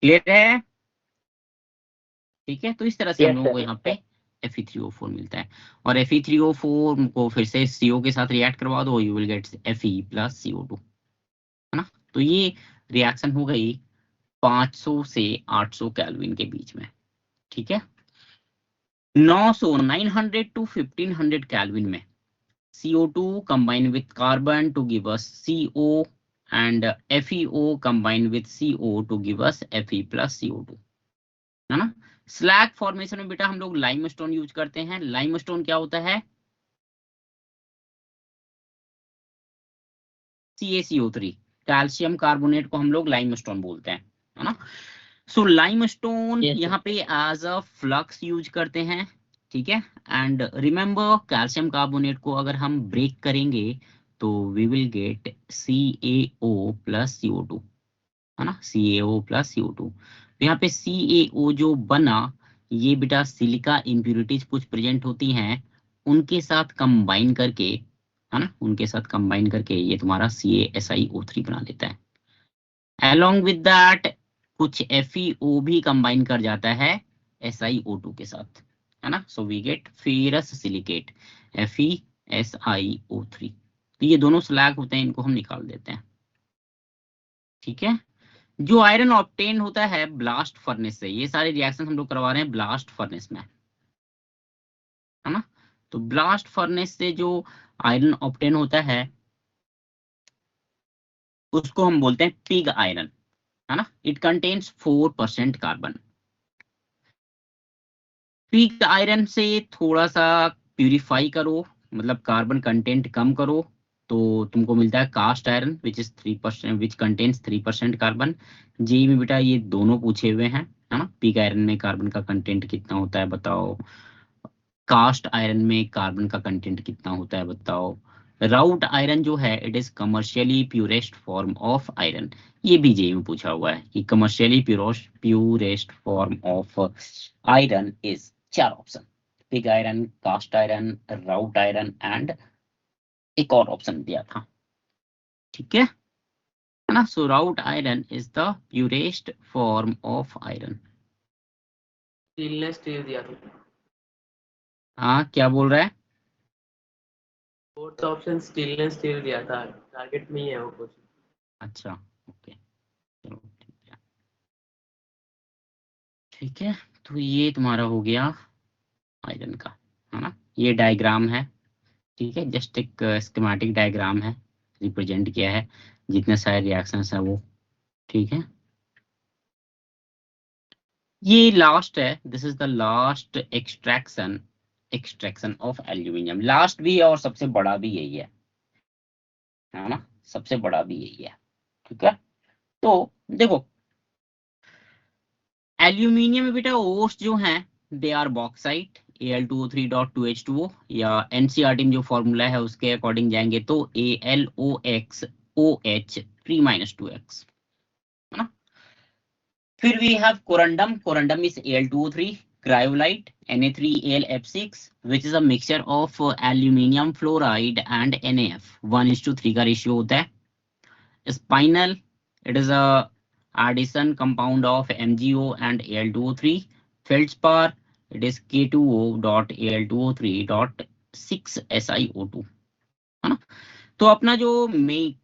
Speaker 1: Clear है? ठीक है, तो इस तरह से हम
Speaker 5: यस
Speaker 1: लोगों को
Speaker 5: सर।
Speaker 1: यहाँ पे Fe3O4 मिलता है। और Fe3O4 को फिर से CO के साथ रिएक्ट करवा दो, you will gate Fe plus CO2, है ना। तो ये रिएक्शन हो गई 500 से 800 केल्विन के बीच में, ठीक है। 900 टू 1500 केल्विन में CO2 combine with carbon to give us CO and FeO combine with CO to give us Fe plus CO2, है ना। स्लैग फॉर्मेशन में बेटा हम लोग लाइमस्टोन यूज करते हैं। लाइमस्टोन क्या होता है? CaCO3, कैल्शियम कार्बोनेट को हम लोग लाइमस्टोन बोलते हैं, है ना। सो लाइमस्टोन
Speaker 5: Yes, sir.
Speaker 1: यहाँ पे एज अ फ्लक्स यूज करते हैं, ठीक है। एंड रिमेंबर कैल्शियम कार्बोनेट को अगर हम ब्रेक करेंगे तो we will get CaO plus CO2, है ना, CaO प्लस CO2। तो यहाँ पे CaO जो बना, ये बेटा सिलिका इम्प्यूरिटीज कुछ प्रेजेंट होती हैं, उनके साथ कंबाइन करके, है ना, उनके साथ कंबाइन करके ये तुम्हारा CaSiO3 बना देता है। Along with that कुछ FeO भी कंबाइन कर जाता है SiO2 के साथ, है ना। So we get ferrous silicate FeSiO3। तो ये दोनों स्लैग होते हैं, इनको हम निकाल देते हैं, ठीक है। जो आयरन ऑब्टेन होता है ब्लास्ट फर्नेस से, ये सारे रिएक्शन हम लोग करवा रहे हैं ब्लास्ट फर्नेस में, है ना। तो ब्लास्ट फर्नेस से जो आयरन ऑब्टेन होता है उसको हम बोलते हैं पिग आयरन, है ना। It contains 4% carbon. Pig iron से थोड़ा सा प्यूरिफाई करो, मतलब कार्बन कंटेंट कम करो, तो तुमको मिलता है cast iron which is 3%, which contains 3% carbon. JEE में बेटा ये दोनों पूछे हुए हैं, है ना। पिग आयरन में कार्बन का कंटेंट कितना होता है बताओ, कास्ट आयरन में कार्बन का कंटेंट कितना होता है बताओ। राउट आयरन जो है it is commercially purest form of iron, ये भी जेई में पूछा हुआ है कि commercially purest form of iron is 4 option, pig iron, cast iron, wrought iron and एक और ऑप्शन दिया था, ठीक है ना। So wrought iron is the purest form of iron.
Speaker 2: Stainless steel दिया था।
Speaker 1: हाँ क्या बोल रहा है?
Speaker 2: फोर्थ ऑप्शन स्टेनलेस स्टील दिया था, टारगेट में ही है वो कुछ।
Speaker 1: अच्छा ओके, चलो ठीक है, ठीक है। तो ये तुम्हारा हो गया आयरन का, है ना। ये डायग्राम है, ठीक है, जस्ट एक स्कीमेटिक डायग्राम है, रिप्रेजेंट किया है जितने सारे रिएक्शंस है वो, ठीक है। ये लास्ट है, this is the last extraction of aluminium. Last भी है और सबसे बड़ा भी यही है ना, सबसे बड़ा भी यही है, ठीक है। तो देखो एल्यूमिनियम में बेटा ओर्स जो हैं दे आर बॉक्साइट Al2O3.2H2O, या एनसीईआरटी में जो फॉर्मूला है उसके अकॉर्डिंग जाएंगे तो AlOxOH 3-2x, है ना। फिर we have corundum, corundum is Al2O3, cryolite Na3AlF6 which is a mixture of aluminium fluoride and NaF, 1:3 का रेशियो होता है। Spinel, it is a addition compound of MgO and Al2O3. Feldspar, it is K2O.Al2O3.6SiO2, है ना। तो अपना जो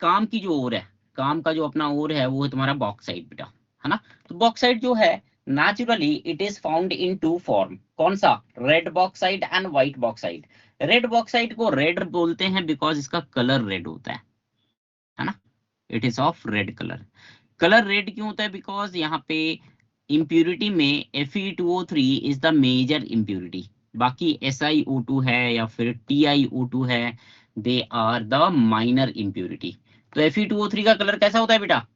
Speaker 1: काम की जो ओर है, काम का जो अपना ओर है वो है तुम्हारा बॉक्साइट बेटा, है ना। तो बॉक्साइट जो है naturally it is found in 2 form, कौन सा? Red bauxite and white bauxite. Red bauxite को रेड बोलते हैं बिकॉज इसका कलर रेड होता है ना, it is of red colour. Colour red क्यों होता है? बिकॉज यहाँ पे इम्प्यूरिटी में Fe2O3 is the major impurity, बाकी SiO2 है या फिर TiO2 है, they are the minor impurity. तो Fe2O3 का कलर कैसा होता है बेटा?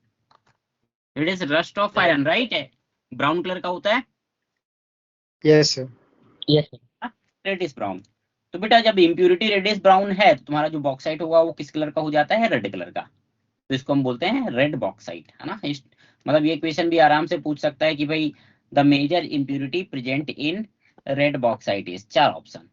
Speaker 1: It is rust of iron, right है, ब्राउन कलर का होता है,
Speaker 6: Yes, sir.
Speaker 5: Yes, sir.
Speaker 1: Reddish brown. तो बेटा जब इम्प्यूरिटी रेडिश ब्राउन है तो तुम्हारा जो बॉक्साइट होगा वो किस कलर का हो जाता है? रेड कलर का। तो इसको हम बोलते हैं रेड बॉक्साइट, है ना। मतलब ये क्वेश्चन भी आराम से पूछ सकता है कि भाई the major impurity present in red bauxite is, 4 option,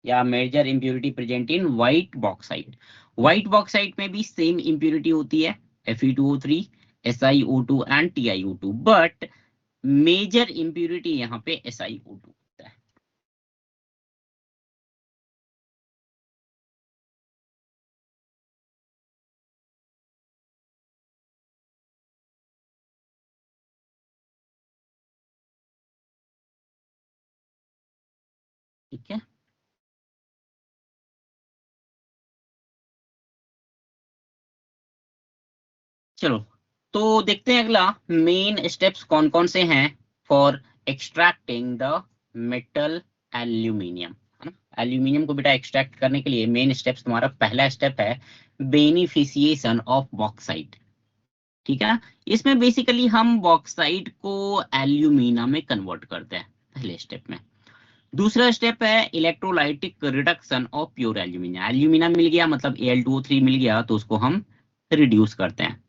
Speaker 1: या major impurity present in white bauxite. White bauxite में भी सेम इम्प्यूरिटी होती है Fe2O3, SiO2 and TiO2, but major impurity यहाँ पे SiO2 होता है, ठीक है, चलो तो देखते हैं अगला मेन स्टेप्स कौन कौन से हैं for extracting the metal aluminium, है ना। एल्यूमिनियम को बेटा एक्सट्रैक्ट करने के लिए मेन स्टेप्स, तुम्हारा पहला स्टेप है बेनिफिशिएशन ऑफ बॉक्साइट। ठीक है ना, इसमें बेसिकली हम बॉक्साइट को एल्यूमिना में कन्वर्ट करते हैं पहले स्टेप में। दूसरा स्टेप है electrolytic reduction of pure alumina. Alumina मिल गया मतलब Al2O3 मिल गया तो उसको हम रिड्यूस करते हैं।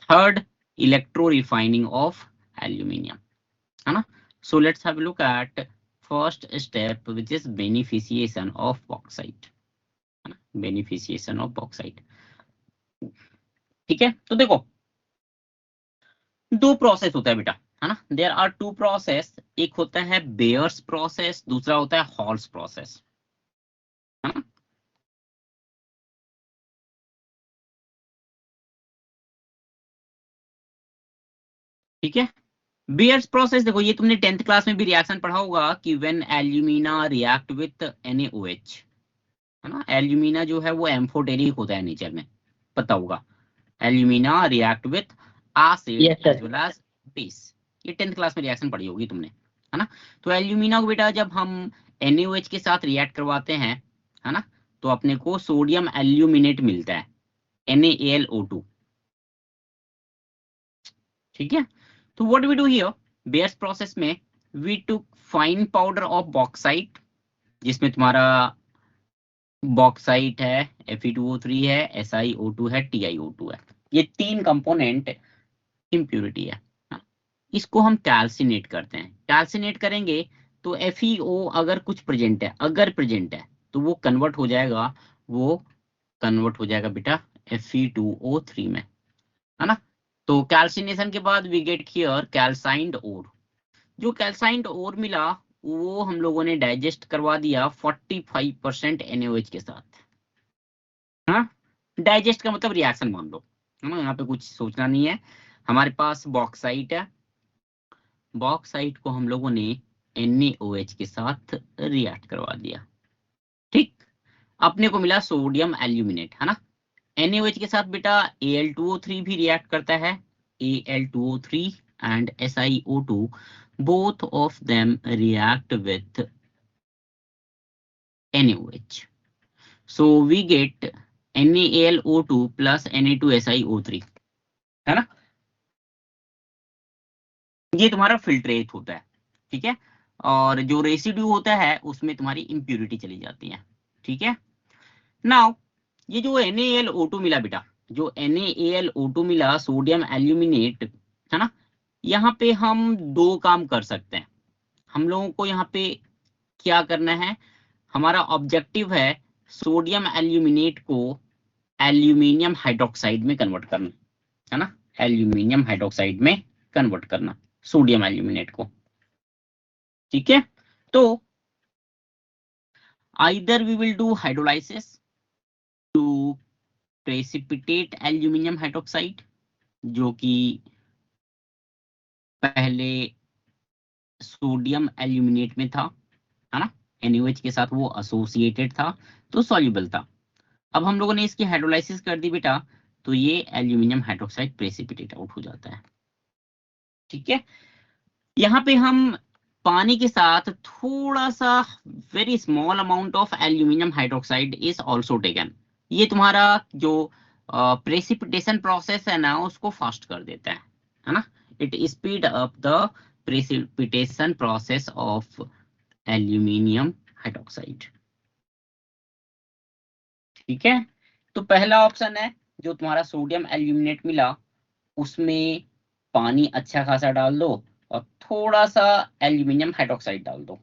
Speaker 1: Third, electro refining of aluminium, है ना। So let's have look at first step which is beneficiation of bauxite, है ना, बेनिफिशिएशन ऑफ बॉक्साइट। ठीक है, तो देखो दो प्रोसेस होता है बेटा, है ना। देयर आर टू प्रोसेस, एक होता है बेयर्स प्रोसेस, दूसरा होता है हॉल्स प्रोसेस, है ना। ठीक है, बेयर्स प्रोसेस देखो, ये तुमने 10th क्लास में भी रिएक्शन पढ़ा होगा कि when alumina react with NaOH, है ना। एल्यूमिना जो है वो एम्फोटेरिक होता है नेचर में, पता होगा। Alumina react with acid
Speaker 5: Yes, sir.
Speaker 1: As well as base, ये 10th क्लास में रिएक्शन पढ़ी होगी तुमने, है ना। तो एल्यूमिना को बेटा जब हम NaOH के साथ रिएक्ट करवाते हैं, है ना, तो अपने को सोडियम एल्यूमिनेट मिलता है NaAlO2। ठीक है, तो what we do here Bayer's process में, we took fine powder of bauxite, जिसमें तुम्हारा बॉक्साइट है, Fe2O3 है, SiO2 है, TiO2 है, ये तीन कंपोनेंट इम्प्यूरिटी है। हाँ, इसको हम कैल्सिनेट करते हैं। कैल्सिनेट करेंगे तो FeO अगर कुछ प्रेजेंट है, अगर प्रेजेंट है तो वो कन्वर्ट हो जाएगा, वो कन्वर्ट हो जाएगा बेटा Fe2O3 में, है ना। तो कैल्सिनेशन के बाद वी गेट हियर कैल्साइंड ओर। जो कैल्साइंड ओर मिला वो हम लोगों ने डाइजेस्ट करवा दिया 45% NaOH के साथ। हाँ, डाइजेस्ट का मतलब रिएक्शन मान लो, है ना, यहाँ पे कुछ सोचना नहीं है। हमारे पास बॉक्साइट है, बॉक्साइट को हम लोगों ने NaOH के साथ रिएक्ट करवा दिया। ठीक, अपने को मिला सोडियम एल्यूमिनेट, है ना। NaOH के साथ बेटा Al2O3 भी रिएक्ट करता है, Al2O3 and SiO2 both of them react with NaOH, so we get NaAlO2 plus Na2SiO3, है ना। ये तुम्हारा फिल्ट्रेट होता है, ठीक है, और जो रेसिड्यू होता है उसमें तुम्हारी इंप्यूरिटी चली जाती है। ठीक है, नाउ ये जो NaAlO2 मिला बेटा, जो NaAlO2 मिला सोडियम एल्यूमिनेट, है ना, यहाँ पे हम दो काम कर सकते हैं। हम लोगों को यहाँ पे क्या करना है, हमारा ऑब्जेक्टिव है सोडियम एल्यूमिनेट को एल्यूमिनियम हाइड्रोक्साइड में कन्वर्ट करना, है ना, एल्यूमिनियम हाइड्रोक्साइड में कन्वर्ट करना सोडियम एल्यूमिनेट को। ठीक है, तो either we will do hydrolysis to precipitate aluminium hydroxide, जो कि पहले सोडियम एल्यूमिनेट में था, है ना, NaOH के साथ वो एसोसिएटेड था तो सॉल्युबल था। अब हम लोगों ने इसकी हाइड्रोलाइसिस कर दी बेटा, तो ये एल्यूमिनियम हाइड्रोक्साइड प्रेसिपिटेट आउट हो जाता है। ठीक है, यहाँ पे हम पानी के साथ थोड़ा सा very small amount of aluminium hydroxide is also taken. ये तुम्हारा जो प्रेसिपिटेशन प्रोसेस है ना उसको फास्ट कर देता है ना। It speed up the precipitation process of aluminium hydroxide. ठीक है, तो पहला ऑप्शन है जो तुम्हारा सोडियम एल्यूमिनेट मिला उसमें पानी अच्छा खासा डाल दो और थोड़ा सा एल्यूमिनियम हाइड्रोक्साइड डाल दो।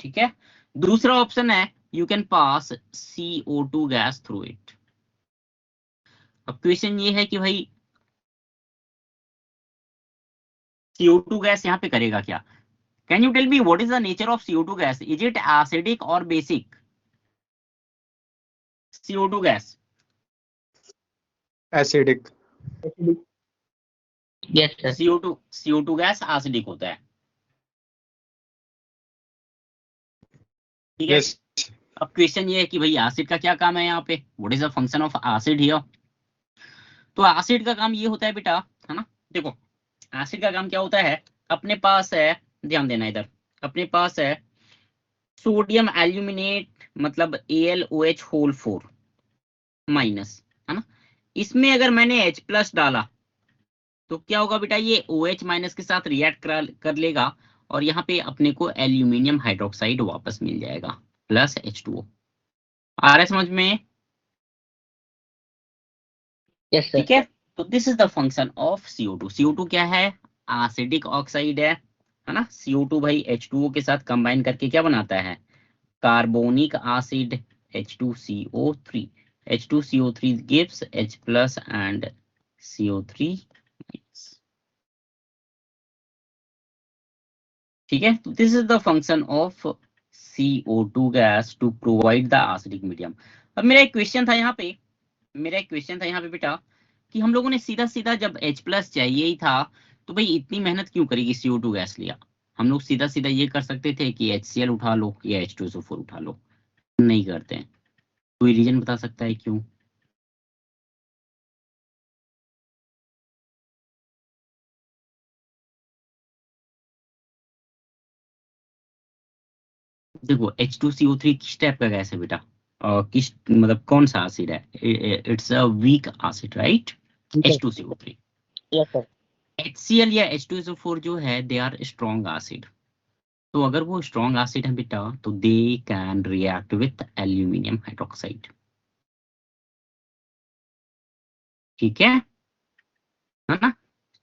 Speaker 1: ठीक है, दूसरा ऑप्शन है you can pass CO2 gas through it. अब क्वेश्चन ये है कि भाई CO2 गैस यहाँ पे करेगा क्या? Can you tell me what is the nature of CO2 gas? Is it acidic और basic? CO2 gas
Speaker 6: Acidic.
Speaker 5: Yes, sir.
Speaker 1: CO2 gas acidic होता है। ठीक है।
Speaker 6: Yes.
Speaker 1: अब क्वेश्चन ये है कि भाई एसिड का क्या काम है यहाँ पे, what is the function of acid here. तो एसिड का काम ये होता है बेटा, है ना, देखो एसिड का काम क्या होता है, अपने पास है, ध्यान देना इधर, अपने पास है सोडियम एल्यूमिनेट मतलब AlOH होल 4 माइनस, है ना, इसमें अगर मैंने H+ डाला तो क्या होगा बेटा, ये OH माइनस के साथ रिएक्ट कर लेगा और यहाँ पे अपने को एल्यूमिनियम हाइड्रोक्साइड वापस मिल जाएगा प्लस H2O। आ रहा है समझ में?
Speaker 5: Yes sir.
Speaker 1: ठीक है, तो this is the function of CO2। CO2 क्या है, एसिडिक ऑक्साइड है ना। CO2 भाई H2O के साथ कंबाइन करके क्या बनाता है, carbonic acid H2CO3। H2CO3 gives H+ and CO3 minus। ठीक है, तो this is the function of CO2 gas to provide the acidic medium. अब मेरा एक क्वेश्चन था यहाँ पे, बेटा कि हम लोगों ने सीधा सीधा जब H+ चाहिए ही था तो भाई इतनी मेहनत क्यों करेगी, CO2 गैस लिया, हम लोग सीधा सीधा ये कर सकते थे कि HCl उठा लो या H2SO4 उठा लो, नहीं करते हैं। कोई रीजन बता सकता है क्यों? देखो H2CO3 किस टाइप का गैस है बेटा, किस मतलब कौन सा एसिड है, it's a weak acid right, H2CO3।
Speaker 5: Yes sir.
Speaker 1: HCl या H2SO4 जो है दे आर स्ट्रॉन्ग एसिड, तो अगर वो स्ट्रॉन्ग एसिड है बेटा तो they can react with aluminium hydroxide. ठीक है ना,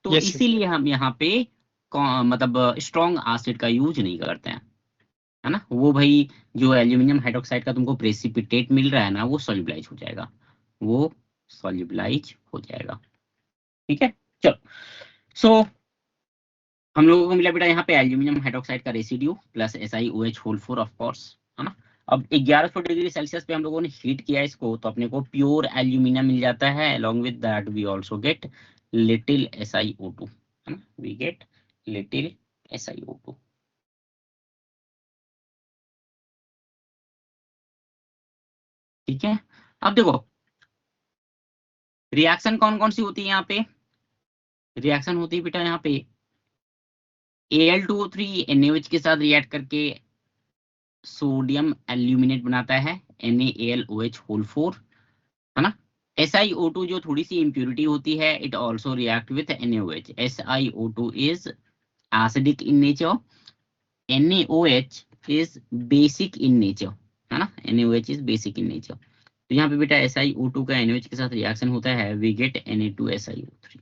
Speaker 1: तो
Speaker 6: Yes, sir.
Speaker 1: इसीलिए हम यहाँ पे मतलब स्ट्रॉन्ग एसिड का यूज नहीं करते हैं, है ना। वो भाई जो एल्यूमिनियम हाइड्रोक्साइड का तुमको प्रेसिपिटेट मिल रहा है ना, वो सॉल्युबलाइज हो जाएगा, वो सॉल्युबलाइज हो जाएगा। ठीक है, चलो। सो हम लोगों को मिला बेटा यहाँ पे एल्यूमिनियम हाइड्रोक्साइड का residue plus SiOH whole 4 of course, है ना। अब 1100 डिग्री सेल्सियस पे हम लोगों ने हीट किया इसको तो अपने को प्योर एल्यूमिनियम मिल जाता है, along with that we also get little SiO2, है ना, we get little SiO2। ठीक है, अब देखो रिएक्शन कौन कौन सी होती है यहाँ पे, रिएक्शन होती है बेटा यहाँ पे Al2O3 NaOH के साथ रिएक्ट करके सोडियम एल्यूमिनेट बनाता है NaAlOH होल 4, है ना। SiO2 जो थोड़ी सी इम्प्यूरिटी होती है, it also react with NaOH। SiO2 is acidic in nature, NaOH is basic in nature, है ना, NaOH is basic in nature. तो यहाँ पे बेटा SiO2 का NaOH के साथ रिएक्शन होता है, वी गेट Na2SiO3।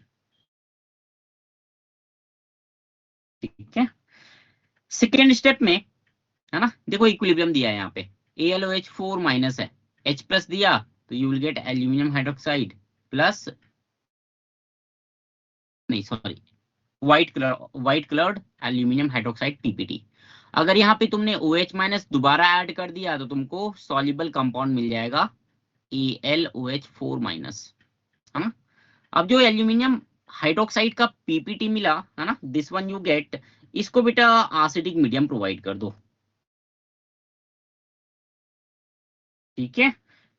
Speaker 1: ठीक है, सेकेंड स्टेप में, है ना, देखो इक्विलिब्रियम दिया है यहाँ पे, AlOH4 माइनस है, H+ दिया तो you will get aluminium hydroxide plus, नहीं sorry, white coloured aluminium hydroxide TPT। अगर यहाँ पे तुमने OH माइनस दोबारा ऐड कर दिया तो तुमको सॉल्युबल कंपाउंड मिल जाएगा AlOH4 माइनस, है ना। अब जो एल्यूमिनियम हाइड्रोक्साइड का PPT मिला, है ना, दिस वन यू गेट, इसको बेटा एसिडिक मीडियम प्रोवाइड कर दो। ठीक है,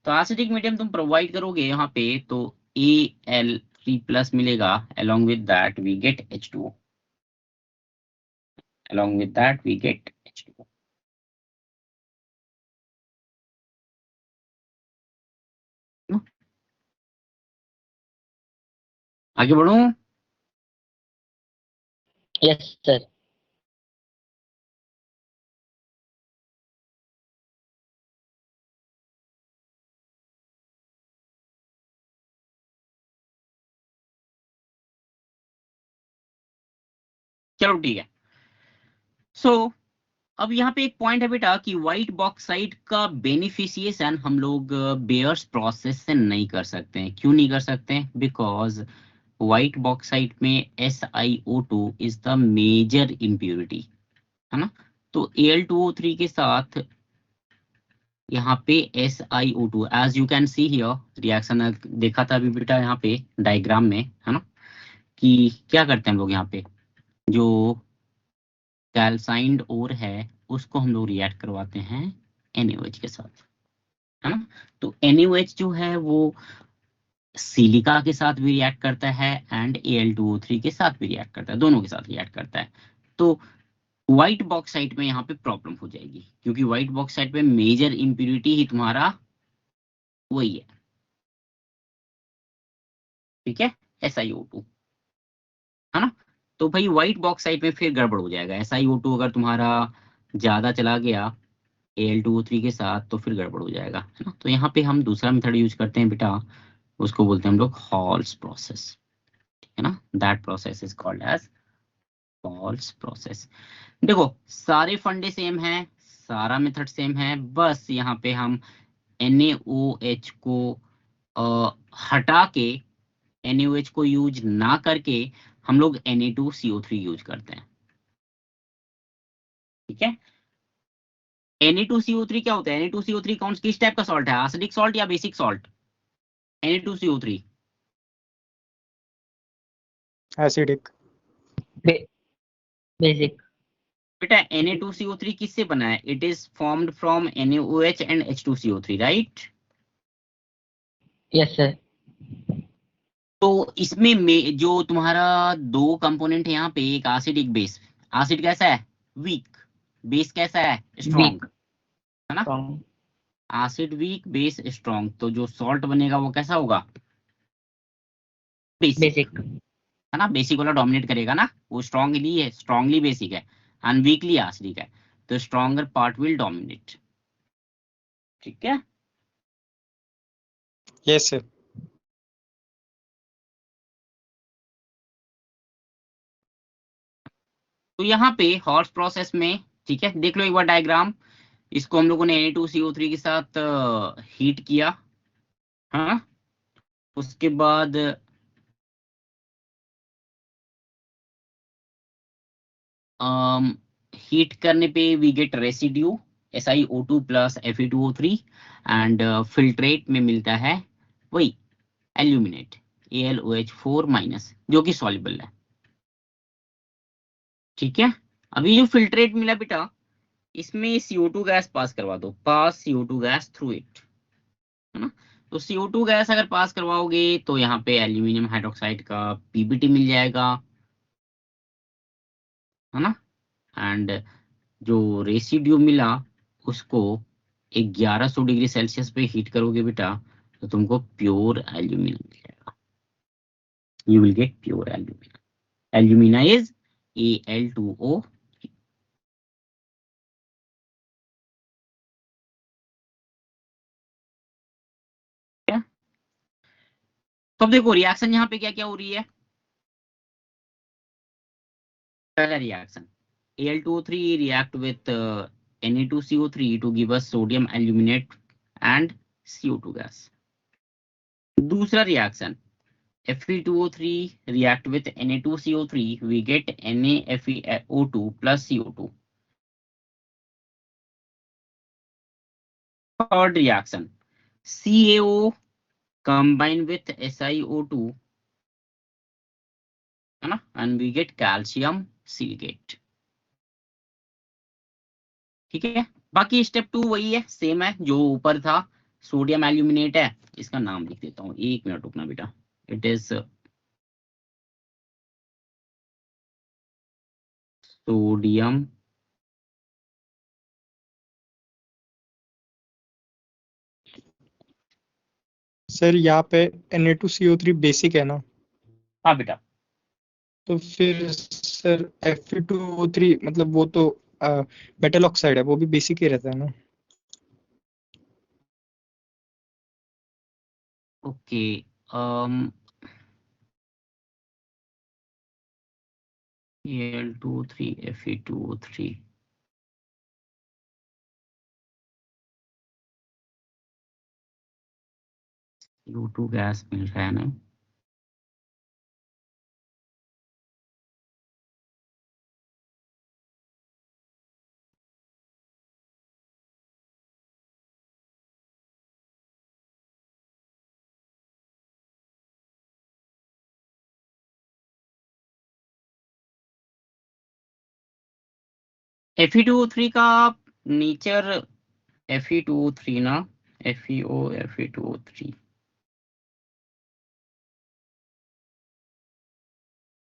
Speaker 1: तो एसिडिक मीडियम तुम प्रोवाइड करोगे यहाँ पे तो Al3+ मिलेगा, along with that we get H2O, along with that we get H2O। आगे बढ़ो,
Speaker 5: यस सर।
Speaker 1: चलो ठीक है। सो अब यहाँ पे एक पॉइंट है बेटा कि व्हाइट बॉक्साइट का बेनिफिशिएशन हम लोग बेयर्स प्रोसेस से नहीं कर सकते हैं। क्यों नहीं कर सकते हैं? बिकॉज व्हाइट बॉक्साइट में SiO2 is the major impurity, है ना। तो Al2O3 के साथ यहाँ पे SiO2 as you can see here reaction देखा था अभी बेटा यहाँ पे डायग्राम में, है ना, कि क्या करते हैं हम लोग यहाँ पे, जो कैल्साइंड ओर है उसको हम लोग रिएक्ट करवाते हैं NaOH के साथ, है ना। तो NaOH जो है वो सिलिका के साथ भी रिएक्ट करता है एंड Al2O3 के साथ भी रिएक्ट करता है, दोनों के साथ रिएक्ट करता है। तो व्हाइट बॉक्साइट में यहाँ पे प्रॉब्लम हो जाएगी, क्योंकि व्हाइट बॉक्साइट में मेजर इंप्योरिटी ही तुम्हारा वही है, ठीक है, SiO2, है ना। तो भाई व्हाइट बॉक्साइट में फिर गड़बड़ हो जाएगा, SiO2 अगर तुम्हारा ज्यादा चला गया Al2O3 के साथ तो फिर गड़बड़ हो जाएगा, है ना। तो यहाँ पे हम दूसरा मेथड यूज करते हैं बेटा, उसको बोलते हैं हम लोग हॉल्स प्रोसेस, ठीक है ना। That process is called as Hall's process. देखो सारे फंडे सेम हैं, सारा मेथड सेम है, बस यहाँ पे हम NaOH को हटा के, NaOH को यूज ना करके हम लोग Na2CO3 यूज करते हैं, ठीक है। Na2CO3 क्या होता है? Na2CO3 कौन किस टाइप का सॉल्ट है? एसिडिक सॉल्ट या basic salt? Na2CO3
Speaker 6: acidic.
Speaker 5: Basic.
Speaker 1: बेटा Na2CO3 किससे बना है? It is formed from NaOH and H2CO3, right.
Speaker 5: Yes sir.
Speaker 1: तो इसमें जो तुम्हारा दो कंपोनेंट है यहाँ पे, एक एसिड एक बेस। एसिड कैसा है? वीक। बेस कैसा है? Strong,
Speaker 5: weak.
Speaker 1: है ना।
Speaker 5: Strong.
Speaker 1: Acid weak, base strong, तो जो सॉल्ट बनेगा वो कैसा होगा? Basic,
Speaker 5: basic.
Speaker 1: है ना। बेसिक वाला डोमिनेट करेगा ना, वो स्ट्रॉन्गली है, स्ट्रॉन्गली बेसिक है, एंड वीकली एसिडिक है, तो स्ट्रॉन्गर पार्ट विल डोमिनेट, ठीक है।
Speaker 6: Yes sir.
Speaker 1: तो यहाँ पे हॉर्स प्रोसेस में, ठीक है, देख लो एक बार डायग्राम। इसको हम लोगों ने Na2CO3 के साथ हीट किया, हाँ। उसके बाद हीट करने पे we get residue SiO2 plus Fe2O3, and filtrate में मिलता है वही एल्यूमिनेट AlOH4 माइनस, जो कि सॉल्युबल है, ठीक है। अभी जो फिल्ट्रेट मिला बेटा, इसमें CO2 गैस पास करवा दो, पास CO2 गैस थ्रू इट, है ना। तो CO2 गैस अगर पास करवाओगे तो यहाँ पे एल्यूमिनियम हाइड्रोक्साइड का PBT मिल जाएगा, है ना। एंड जो रेसिड्यू मिला उसको 1100 डिग्री सेल्सियस पे हीट करोगे बेटा, तो तुमको प्योर एल्यूमिनियम मिल जाएगा। You will get pure aluminium. Alumina is Al2O। तो अब देखो रिएक्शन यहाँ पे क्या क्या हो रही है। पहला reaction, Al2O3 react with Na2CO3 to give us sodium aluminate and CO2 gas. दूसरा reaction, Fe2O3 react with Na2CO3, we get NaFeO2 plus CO2. Third reaction, CaO combine with SiO2, है ना, and we get calcium silicate, ठीक है। बाकी स्टेप 2 वही है, सेम है जो ऊपर था, सोडियम एल्यूमिनेट है, इसका नाम लिख देता हूँ, एक मिनट रुकना बेटा। इट इज सोडियम
Speaker 6: सर यहाँ पे Na2CO3 बेसिक है ना,
Speaker 1: हाँ बेटा,
Speaker 6: तो फिर सर Fe2O3 मतलब वो तो मेटल ऑक्साइड है, वो भी बेसिक ही रहता है ना।
Speaker 1: Okay. um Al2O3 Fe2O3, CO2 gas मिल रहा है ना। Fe2O3 का नेचर Fe2O3 ना, FeO Fe2O3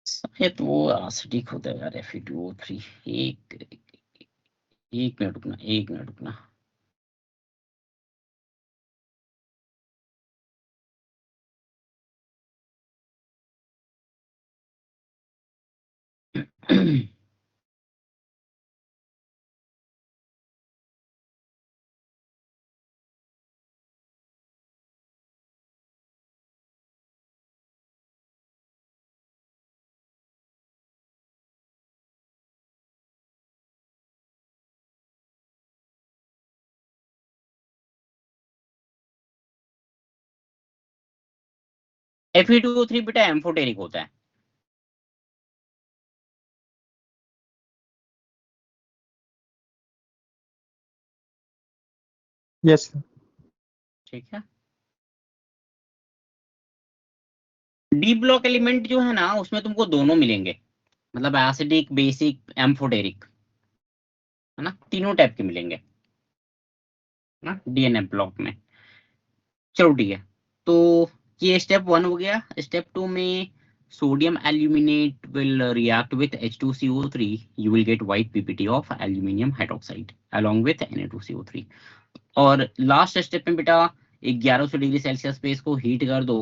Speaker 1: शायद वो एसिडिक होता है यार Fe2O3। एक मिनट रुकना, एक मिनट रुकना। Fe2O3 बेटा एम्फोटेरिक होता है।
Speaker 6: Yes sir.
Speaker 1: ठीक है, डी ब्लॉक एलिमेंट जो है ना उसमें तुमको दोनों मिलेंगे, मतलब एसिडिक, बेसिक, एम्फोटेरिक, है ना, तीनों टाइप के मिलेंगे ना डीएनए ब्लॉक में। चलो ठीक है, तो ये स्टेप 1 हो गया। स्टेप 2 में sodium aluminate will react with H2CO3, you will get white PPT of aluminium hydroxide along with Na2CO3। और लास्ट स्टेप में बेटा 1100 डिग्री सेल्सियस पे इसको हीट कर दो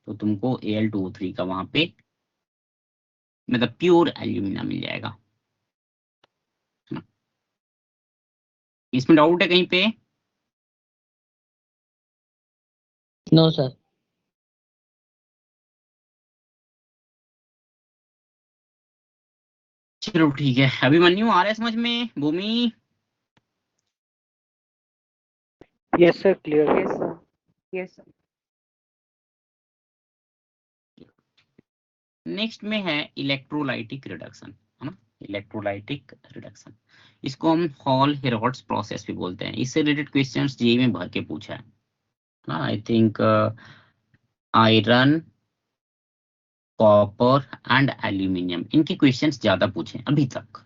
Speaker 1: तो तुमको Al2O3 का वहां पे मतलब प्योर एल्यूमिना मिल जाएगा। है ना? इसमें डाउट है कहीं पे?
Speaker 5: No sir.
Speaker 1: चलो ठीक है, अभिमन्यु आ रहा है समझ में? Bhumi?
Speaker 4: Yes sir, clear.
Speaker 7: Yes sir, yes sir.
Speaker 1: Next में है इलेक्ट्रोलाइटिक रिडक्शन, है ना, इलेक्ट्रोलाइटिक रिडक्शन। इसको हम हॉल हेरोल्ड्स प्रोसेस भी बोलते हैं। इससे रिलेटेड क्वेश्चंस जेईई में भर के पूछा है ना। I think iron, copper and aluminium, इनके क्वेश्चंस ज्यादा पूछे अभी तक,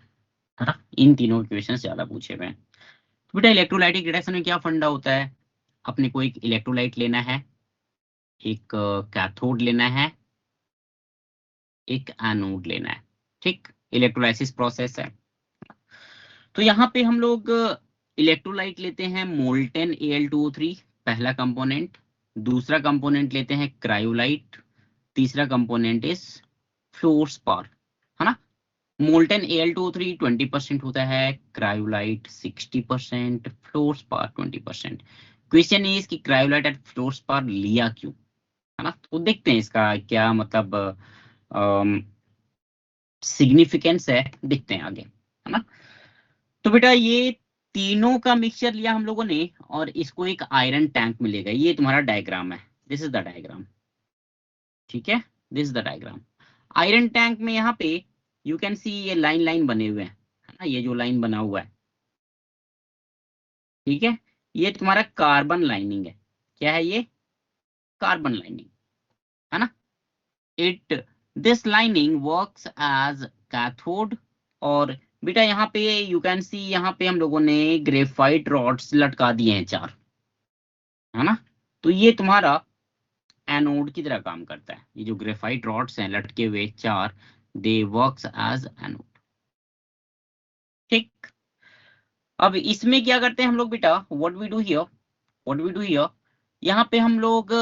Speaker 1: है ना, इन तीनों क्वेश्चंस ज्यादा पूछे हुए हैं। तो बेटा इलेक्ट्रोलाइटिक रिडक्शन में क्या फंडा होता है? अपने को एक इलेक्ट्रोलाइट लेना है, एक कैथोड लेना है, एक एनोड लेना है। ठीक, इलेक्ट्रोलाइसिस प्रोसेस है। तो यहाँ पे हम लोग इलेक्ट्रोलाइट लेते हैं मोल्टेन Al2O3 पहला कंपोनेंट, दूसरा कंपोनेंट लेते हैं क्रायोलाइट, तीसरा कंपोनेंट इज फ्लोरस्पार, है ना। मोल्टेन Al2O3 20% होता है, क्रायोलाइट 60%, फ्लोरस्पार 20%। क्वेश्चन इज कि क्रायोलाइट एंड फ्लोरस्पार लिया क्यों, है ना। तो देखते हैं इसका क्या मतलब सिग्निफिकेंस है, देखते हैं आगे, है ना। तो बेटा ये तीनों का मिक्सचर लिया हम लोगों ने और इसको एक आयरन टैंक मिलेगा। ये तुम्हारा डायग्राम है, दिस इज द डायग्राम। ठीक है, this is the diagram. Iron tank में यहाँ पे यू कैन सी ये लाइन लाइन बने हुए हैं, है ना, ये जो लाइन बना हुआ है, ठीक है, ये तुम्हारा कार्बन लाइनिंग है। क्या है ये? कार्बन लाइनिंग, है ना। It this lining works as cathode. और बेटा यहाँ पे यू कैन सी, यहाँ पे हम लोगों ने ग्रेफाइट रॉड्स लटका दिए हैं 4, है ना। तो ये तुम्हारा एनोड की तरह काम करता है। ये जो ग्रेफाइट रॉड्स हैं लटके हुए 4, दे वर्क्स एज एनोड। ठीक, अब इसमें क्या करते हैं हम लोग बेटा? What we do here, what we do here, यहाँ पे हम लोग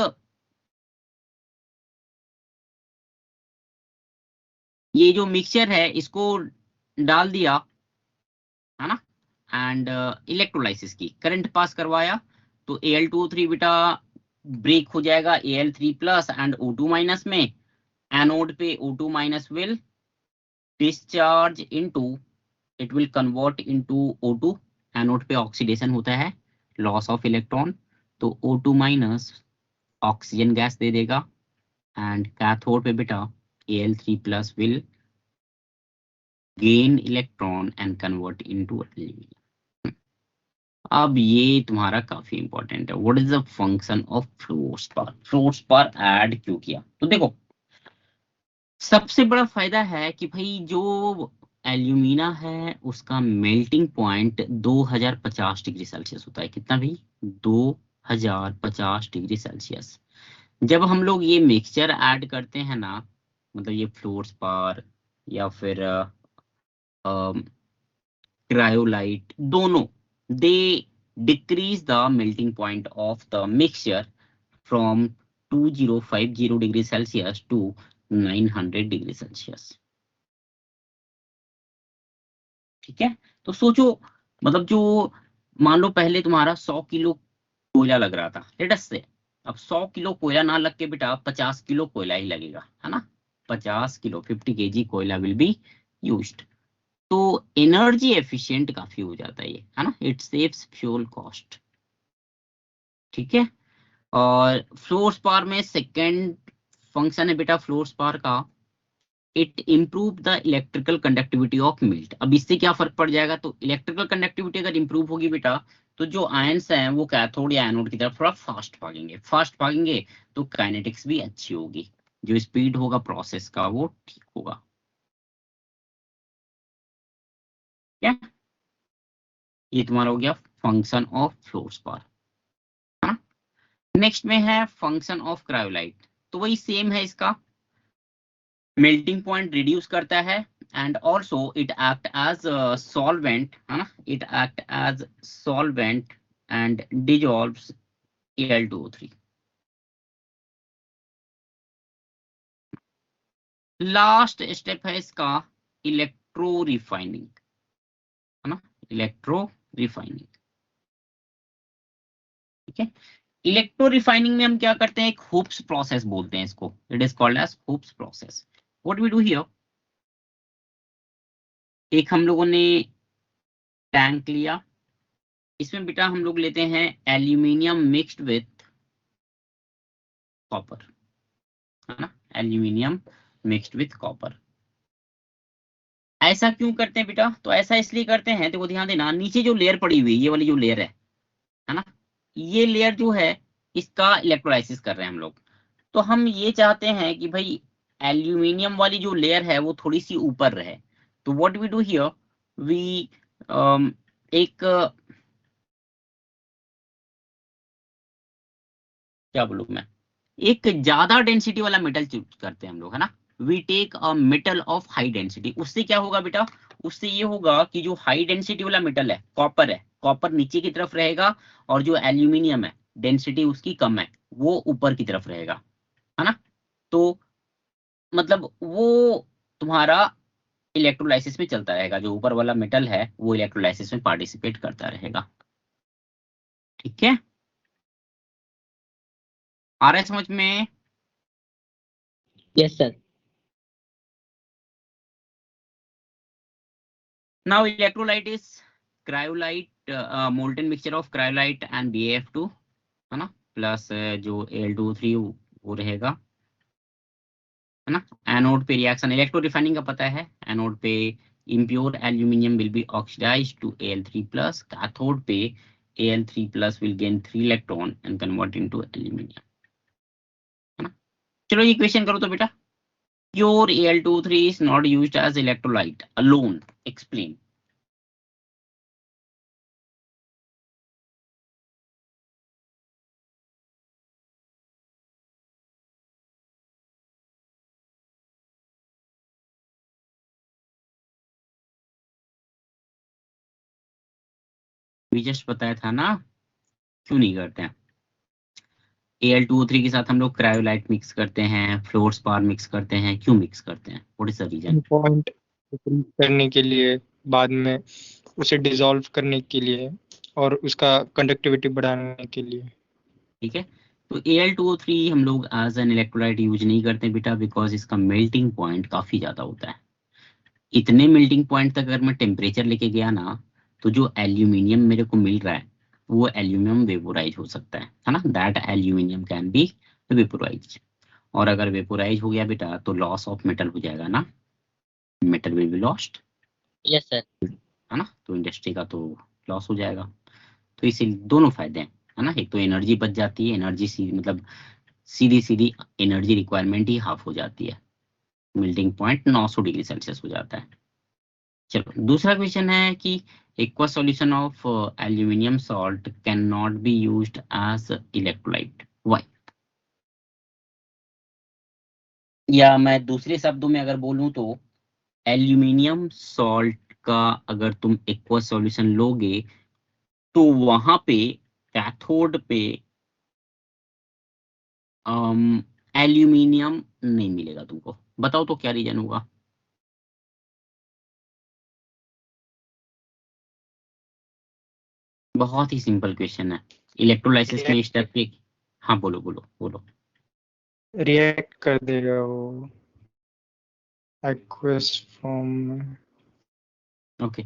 Speaker 1: ये जो मिक्सचर है इसको डाल दिया, है ना, एंड इलेक्ट्रोलाइसिस की करंट पास करवाया तो Al2O3 बेटा ब्रेक हो जाएगा Al3 plus and O2 minus में। एनोड पे O2 minus will discharge into, it will convert into O2। Anode पे ऑक्सीडेशन होता है, लॉस ऑफ इलेक्ट्रॉन, तो O2 माइनस ऑक्सीजन गैस दे देगा एंड कैथोड पे बेटा Al3 plus will gain electron and convert into aluminium. अब ये तुम्हारा काफी इंपॉर्टेंट है, what is the function of fluorspar? Fluorspar add क्यों किया? तो देखो सबसे बड़ा फायदा है कि भाई जो एल्यूमिना है उसका मेल्टिंग पॉइंट 2050 डिग्री सेल्सियस होता है। कितना भाई? 2050 डिग्री सेल्सियस। जब हम लोग ये मिक्सचर ऐड करते हैं ना, मतलब ये फ्लोरस्पार या फिर क्रायोलाइट, दोनों they decrease the melting point of the mixture from 2050 degree Celsius to 900 degree Celsius. ठीक है, तो सोचो, मतलब जो, मान लो पहले तुम्हारा 100 किलो कोयला लग रहा था, लेट्स से, अब 100 किलो कोयला ना लग के बेटा 50 किलो कोयला ही लगेगा, है ना? 50 किलो 50 केजी कोयला विल बी यूज्ड। तो एनर्जी एफिशिएंट काफी हो जाता है ये, है ना? It saves fuel cost. ठीक है, और फ्लोर स्पार में सेकंड फंक्शन है बेटा फ्लोर स्पार का, it improve the electrical conductivity of melt. अब इससे क्या फर्क पड़ जाएगा? तो इलेक्ट्रिकल कंडक्टिविटी अगर इंप्रूव होगी बेटा, तो जो आयंस हैं वो कैथोड या एनोड की तरफ थोड़ा फास्ट भागेंगे, तो काइनेटिक्स भी अच्छी होगी, जो स्पीड होगा प्रोसेस का वो ठीक होगा। क्या ये तुम्हारा हो गया फंक्शन ऑफ फ्लोर स्पार, है ना? नेक्स्ट में है फंक्शन ऑफ क्रायोलाइट, तो वही सेम है इसका, मेल्टिंग पॉइंट रिड्यूस करता है and also it act as solvent, है ना? It act as solvent and dissolves Al2O3। Last step है इसका इलेक्ट्रो रिफाइनिंग, है ना? Electro refining. ठीक है, इलेक्ट्रो रिफाइनिंग में हम क्या करते हैं? एक हुप्स प्रोसेस बोलते हैं इसको, it is called as Hoopes process. What we do here, एक हम लोगों ने टैंक लिया, इसमें बेटा हम लोग लेते हैं एल्यूमिनियम मिक्स्ड विथ कॉपर, है ना? Aluminium mixed with copper. ऐसा क्यों करते हैं बेटा? तो ऐसा इसलिए करते हैं, देखो ध्यान देना, नीचे जो लेयर पड़ी हुई है, ये वाली जो लेयर है ना? ये लेयर जो है इसका इलेक्ट्रोलाइसिस कर रहे हैं हम लोग। तो हम ये चाहते हैं कि भाई एल्यूमिनियम वाली जो लेयर है वो थोड़ी सी ऊपर रहे। तो what we do here, we एक क्या बोलूं मैं, एक ज्यादा डेंसिटी वाला मेटल चूज करते हैं हम लोग, है ना? We take a metal of high density. उससे क्या होगा बेटा? उससे ये होगा कि जो हाई डेंसिटी वाला मेटल है, कॉपर नीचे की तरफ रहेगा, और जो एल्यूमिनियम है डेंसिटी उसकी कम है, वो ऊपर की तरफ रहेगा, है ना? तो मतलब वो तुम्हारा इलेक्ट्रोलाइसिस में चलता रहेगा, जो ऊपर वाला मेटल है वो इलेक्ट्रोलाइसिस में पार्टिसिपेट करता रहेगा। ठीक है, आ रहा है समझ में?
Speaker 5: Yes sir.
Speaker 1: Now electrolyte is cryolite, molten mixture of cryolite and BaF2, है ना? प्लस जो Al2O3 वो रहेगा, है ना? एनोड पे रिएक्शन इलेक्ट्रो रिफाइनिंग का पता है, एनोड पे impure aluminium will be oxidized to Al3 plus, cathode पे Al3 plus will gain 3 electron and convert into aluminium, है ना? चलो ये क्वेश्चन करो तो बेटा, pure Al2O3 is not used as electrolyte alone, explain। भी जस्ट बताया था ना, क्यों नहीं करते हैं? Al2O3 के साथ हम लोग क्रायोलाइट मिक्स करते हैं, फ्लोर स्पार मिक्स करते हैं, क्यों मिक्स करते हैं? What is the reason?
Speaker 6: Point करने के लिए, बाद में उसे डिसॉल्व करने के लिए, और उसका कंडक्टिविटी बढ़ाने के लिए।
Speaker 1: ठीक है, तो Al2O3 हम लोग एज एन इलेक्ट्रोलाइट यूज नहीं करते बेटा, बिकॉज इसका मेल्टिंग पॉइंट काफी ज्यादा होता है। इतने मेल्टिंग पॉइंट तक अगर मैं टेम्परेचर लेके गया ना, तो जो एल्यूमिनियम मेरे को मिल रहा है वो एल्यूमिनियम वेपोराइज हो सकता है ना? That aluminium can be vaporise. और अगर वेपोराइज हो गया बेटा तो लॉस ऑफ मेटल हो जाएगा ना, metal will be lost,
Speaker 5: yes sir.
Speaker 1: है ना? तो इंडस्ट्री का तो लॉस हो जाएगा। तो इसे दोनों फायदे हैं, है ना? एक तो एनर्जी बच जाती है, एनर्जी मतलब सीधी सीधी एनर्जी रिक्वायरमेंट ही हाफ हो जाती है, मेल्टिंग पॉइंट 900 डिग्री सेल्सियस हो जाता है। चलो दूसरा क्वेश्चन है कि aqueous solution of aluminium salt cannot be used as electrolyte. Why? या मैं दूसरे शब्दों में अगर बोलूं तो एल्यूमिनियम सॉल्ट का अगर तुम एक्वा सॉल्यूशन लोगे तो वहां पे कैथोड पे एल्यूमिनियम नहीं मिलेगा तुमको। बताओ तो क्या रीजन होगा? बहुत ही सिंपल क्वेश्चन है। इलेक्ट्रोलाइसिस में स्टेप पे। हाँ बोलो बोलो बोलो।
Speaker 6: रिएक्ट कर देगा वो एक्वस फॉर्म में।
Speaker 1: ओके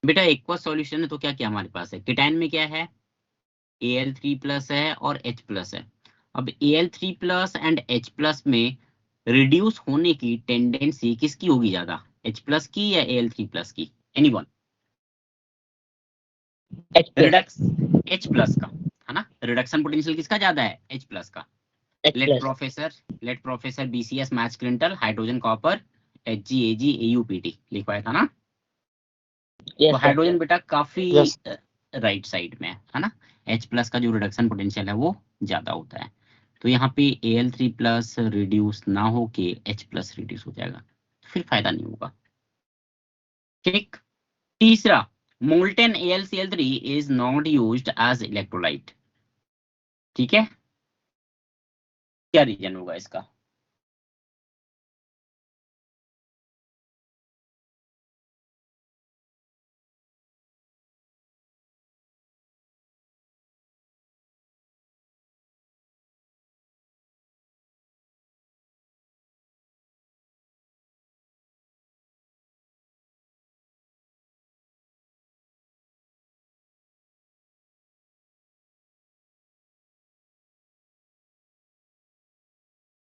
Speaker 1: बेटा, एक्वा सॉल्यूशन है तो क्या क्या हमारे पास है? कीटैन में क्या है? Al3+ है और H प्लस है। अब Al3 plus and H plus में रिड्यूस होने की टेंडेंसी किसकी होगी ज्यादा, H प्लस की या Al3 प्लस की? Anyone?
Speaker 5: H plus
Speaker 1: redox H plus का, है ना? रिडक्शन पोटेंशियल किसका ज्यादा है? H प्लस का।
Speaker 5: H
Speaker 1: late
Speaker 5: plus
Speaker 1: professor late professor BCS मैच क्लिंटल हाइड्रोजन कॉपर HgAgAuPt लिखवाया था ना? तो
Speaker 5: yes sir
Speaker 1: हाइड्रोजन बेटा काफी
Speaker 6: यस
Speaker 1: राइट साइड में है ना? H प्लस का जो रिडक्शन पोटेंशियल है वो ज्यादा होता है। तो यहाँ पे Al3+ रिड्यूस ना होके H प्लस रिड्यूस हो जाएगा, फिर फायदा नहीं होगा। ठीक। तीसरा, molten AlCl3 is not used as electrolyte. ठीक है, क्या रीजन होगा इसका?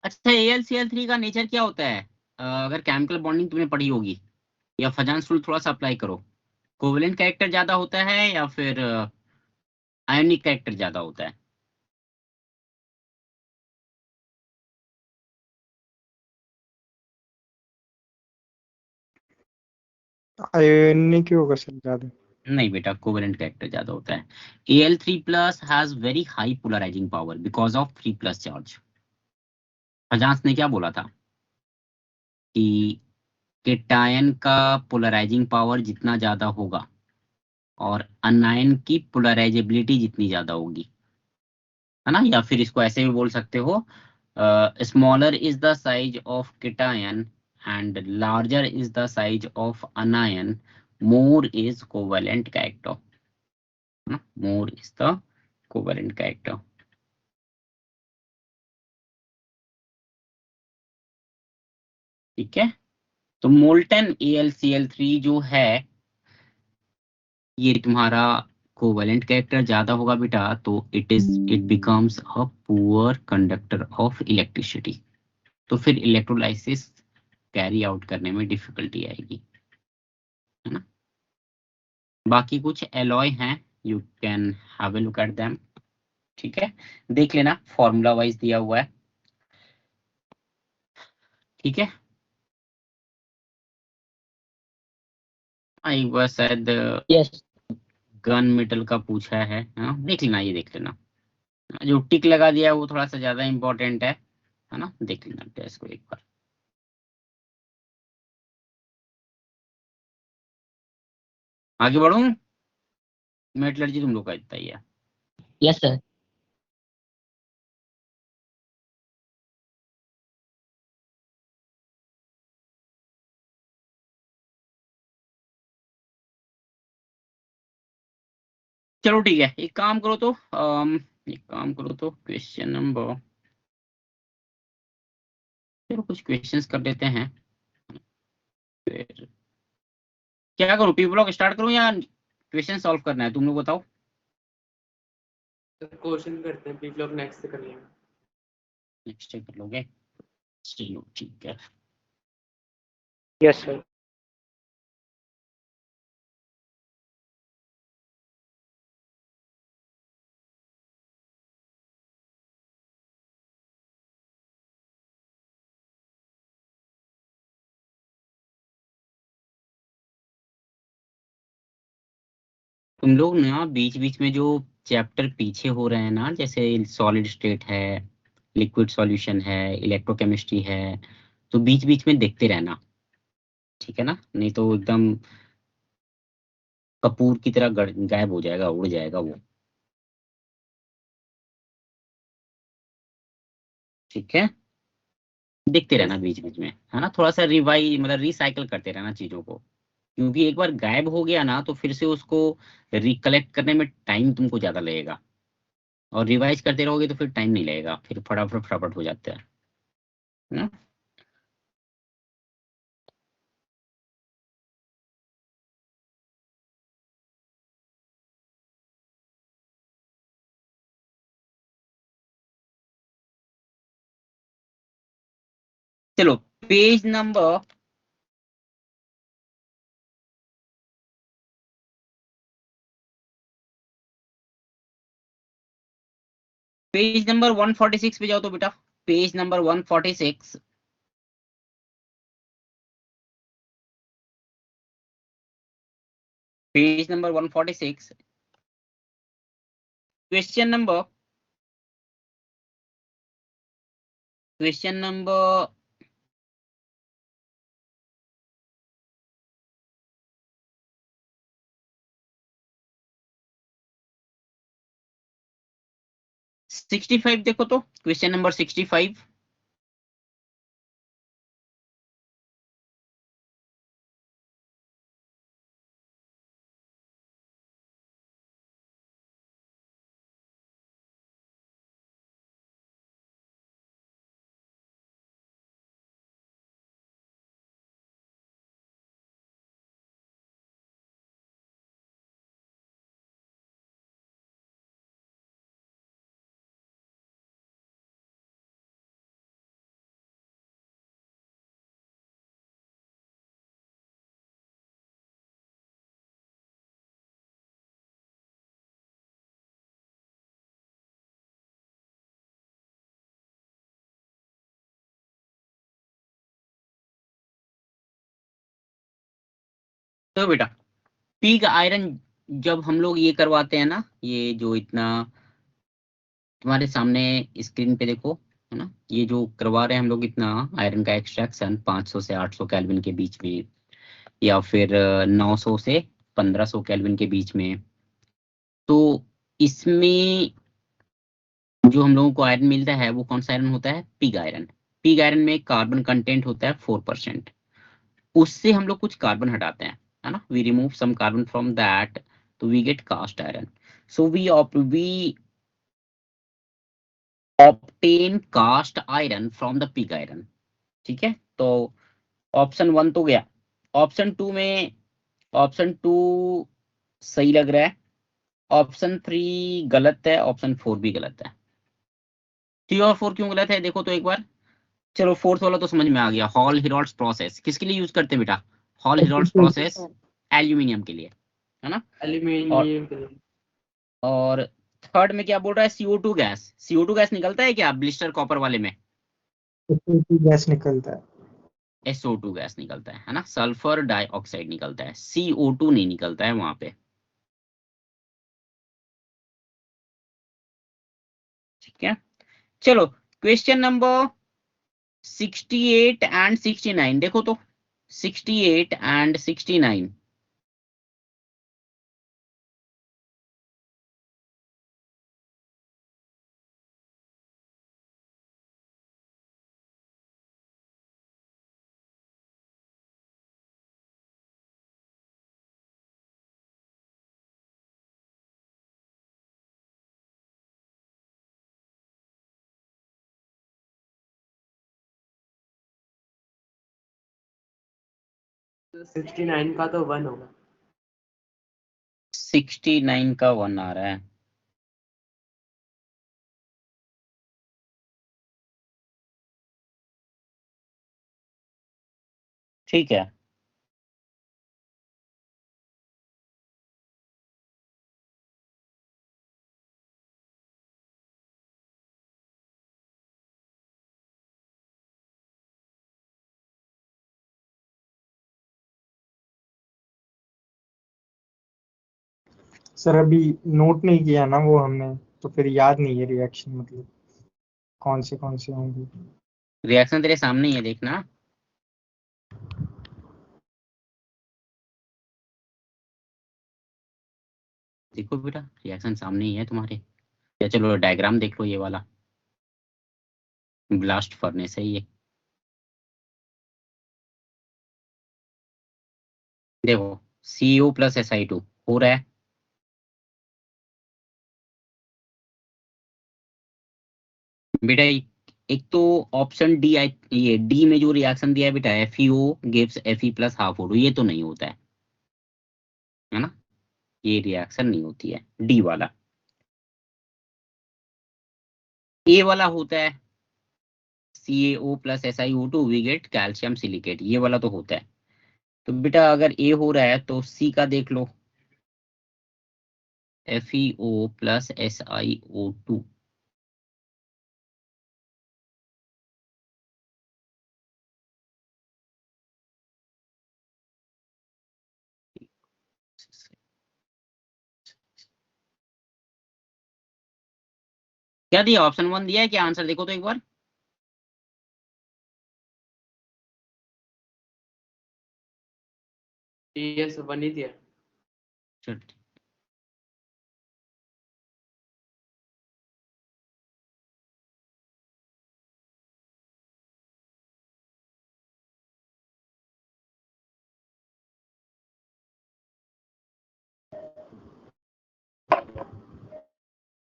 Speaker 1: अच्छा, AlCl3 का नेचर क्या होता है? अगर केमिकल बॉन्डिंग तुमने पढ़ी होगी या फजांस रूल थोड़ा सा अप्लाई करो, कोवेलेंट कैरेक्टर ज्यादा होता है या फिर आयोनिक कैरेक्टर ज्यादा होता है?
Speaker 6: आयोनिक ही होगा सर ज्यादा।
Speaker 1: नहीं बेटा, कोवेलेंट कैरेक्टर ज्यादा होता है। Al3+ has very high polarising power because of 3+ charge. Fajans ने क्या बोला था कि केटायन का पोलराइजिंग पावर जितना ज्यादा होगा और अनायन की पोलराइजेबिलिटी जितनी ज्यादा होगी, है ना? या फिर इसको ऐसे भी बोल सकते हो, smaller is the size of cation and larger is the size of अनायन, more is covalent character, है ना? More is the covalent character. ठीक है, तो मोल्टन AlCl3 जो है ये तुम्हारा कोवेलेंट कैरेक्टर ज्यादा होगा बेटा, तो it becomes a poor conductor of electricity. तो फिर इलेक्ट्रोलाइसिस कैरी आउट करने में डिफिकल्टी आएगी, है ना? बाकी कुछ एलॉय हैं, you can have a look at them. ठीक है, देख लेना, फॉर्मूला वाइज दिया हुआ है। ठीक है, एक बार शायद
Speaker 5: yes
Speaker 1: गन मेटल का पूछा है, हाँ देख लेना, ये देख लेना। जो टिक लगा दिया है वो थोड़ा सा ज्यादा इंपॉर्टेंट है ना? देख लेना टेस्ट को एक बार। आगे बढ़ूं? मेटलर्जी तुम लोग का इतना ही है।
Speaker 5: yes sir
Speaker 1: चलो ठीक है, एक काम करो तो क्वेश्चन नंबर, चलो कुछ क्वेश्चंस कर लेते हैं। फिर क्या करूं, पी ब्लॉक स्टार्ट करूं या क्वेश्चन सॉल्व करना है? तुम लोग बताओ।
Speaker 2: क्वेश्चन करते हैं, पी ब्लॉक नेक्स्ट से कर लेंगे।
Speaker 1: नेक्स्ट कर लोगे? चलो ठीक है।
Speaker 4: Yes sir.
Speaker 1: तुम लोग ना बीच बीच में जो चैप्टर पीछे हो रहे हैं ना, जैसे सॉलिड स्टेट है, लिक्विड सॉल्यूशन है, इलेक्ट्रोकेमिस्ट्री है, तो बीच बीच में देखते रहना, ठीक है ना, नहीं तो एकदम कपूर की तरह गायब हो जाएगा, उड़ जाएगा वो। ठीक है, देखते रहना बीच बीच में, है ना, थोड़ा सा रिवाइज मतलब रिसाइकल करते रहना चीजों को, क्योंकि एक बार गायब हो गया ना तो फिर से उसको रिकलेक्ट करने में टाइम तुमको ज्यादा लगेगा, और रिवाइज करते रहोगे तो फिर टाइम नहीं लगेगा, फिर फटाफट फटाफट हो जाता है ना। चलो, पेज नंबर पेज नंबर 146 पे जाओ तो बेटा, page number 146, page number 146, question number question number 65 देखो तो, क्वेश्चन नंबर 65। तो बेटा, पिग आयरन जब हम लोग ये करवाते हैं ना, ये जो इतना तुम्हारे सामने स्क्रीन पे देखो, है ना, ये जो करवा रहे हैं हम लोग इतना आयरन का एक्सट्रैक्शन 500 से 800 केल्विन के बीच में, या फिर 900 से 1500 केल्विन के बीच में, तो इसमें जो हम लोगों को आयरन मिलता है वो कौन सा आयरन होता है? Pig iron. पिग आयरन में कार्बन कंटेंट होता है 4%। उससे हम लोग कुछ कार्बन हटाते हैं, है ना, we remove some carbon from that, तो we get cast iron. So we obtain cast iron from the pig iron. ठीक है, तो ऑप्शन वन तो गया। ऑप्शन टू में, ऑप्शन टू सही लग रहा है, ऑप्शन थ्री गलत है, ऑप्शन फोर भी गलत है। थ्री और फोर क्यों गलत है देखो तो एक बार। चलो, फोर्थ वाला तो समझ में आ गया, हॉल हेरोल्ड्स प्रोसेस किसके लिए यूज करते हैं बेटा? हॉल हेरोल्ड्स प्रोसेस एल्यूमिनियम के लिए, है ना। और
Speaker 2: एल्यूमिनियम के लिए।
Speaker 1: और थर्ड में क्या बोल रहा है? CO2 गैस, CO2 गैस निकलता है क्या ब्लिस्टर कॉपर वाले में?
Speaker 6: गैस निकलता है।
Speaker 1: SO2 गैस निकलता है ना, सल्फर डाइऑक्साइड निकलता है, CO2 नहीं निकलता है वहां पे। ठीक है, चलो, क्वेश्चन नंबर 68 एंड 69 देखो तो, 68 एंड 69।
Speaker 2: तो 69 का तो 1 होगा।
Speaker 1: 69 का वन आ रहा है। ठीक है,
Speaker 6: सर अभी नोट नहीं किया ना वो हमने, तो फिर याद नहीं है रिएक्शन, मतलब कौन से होंगे।
Speaker 1: रिएक्शन तेरे सामने ही है, देखना। देखो बेटा, रिएक्शन सामने ही है तुम्हारे। या चलो डायग्राम देख लो, ये वाला ब्लास्ट फर्नेस है ये। देखो, CO प्लस SI2 हो रहा है। बेटा एक तो ऑप्शन डी, ये डी में जो रिएक्शन दिया है बेटा, FeO gives Fe plus half O2, ये तो नहीं होता है ना? ये रिएक्शन नहीं होती है डी वाला। ए वाला होता है, CaO plus SiO2 we get calcium silicate, ये वाला तो होता है। तो बेटा अगर ए हो रहा है तो सी का देख लो, FeO प्लस SiO2। क्या दिया, ऑप्शन 1 दिया है क्या? आंसर देखो तो एक बार।
Speaker 2: यस वन ही दिया।
Speaker 1: चल,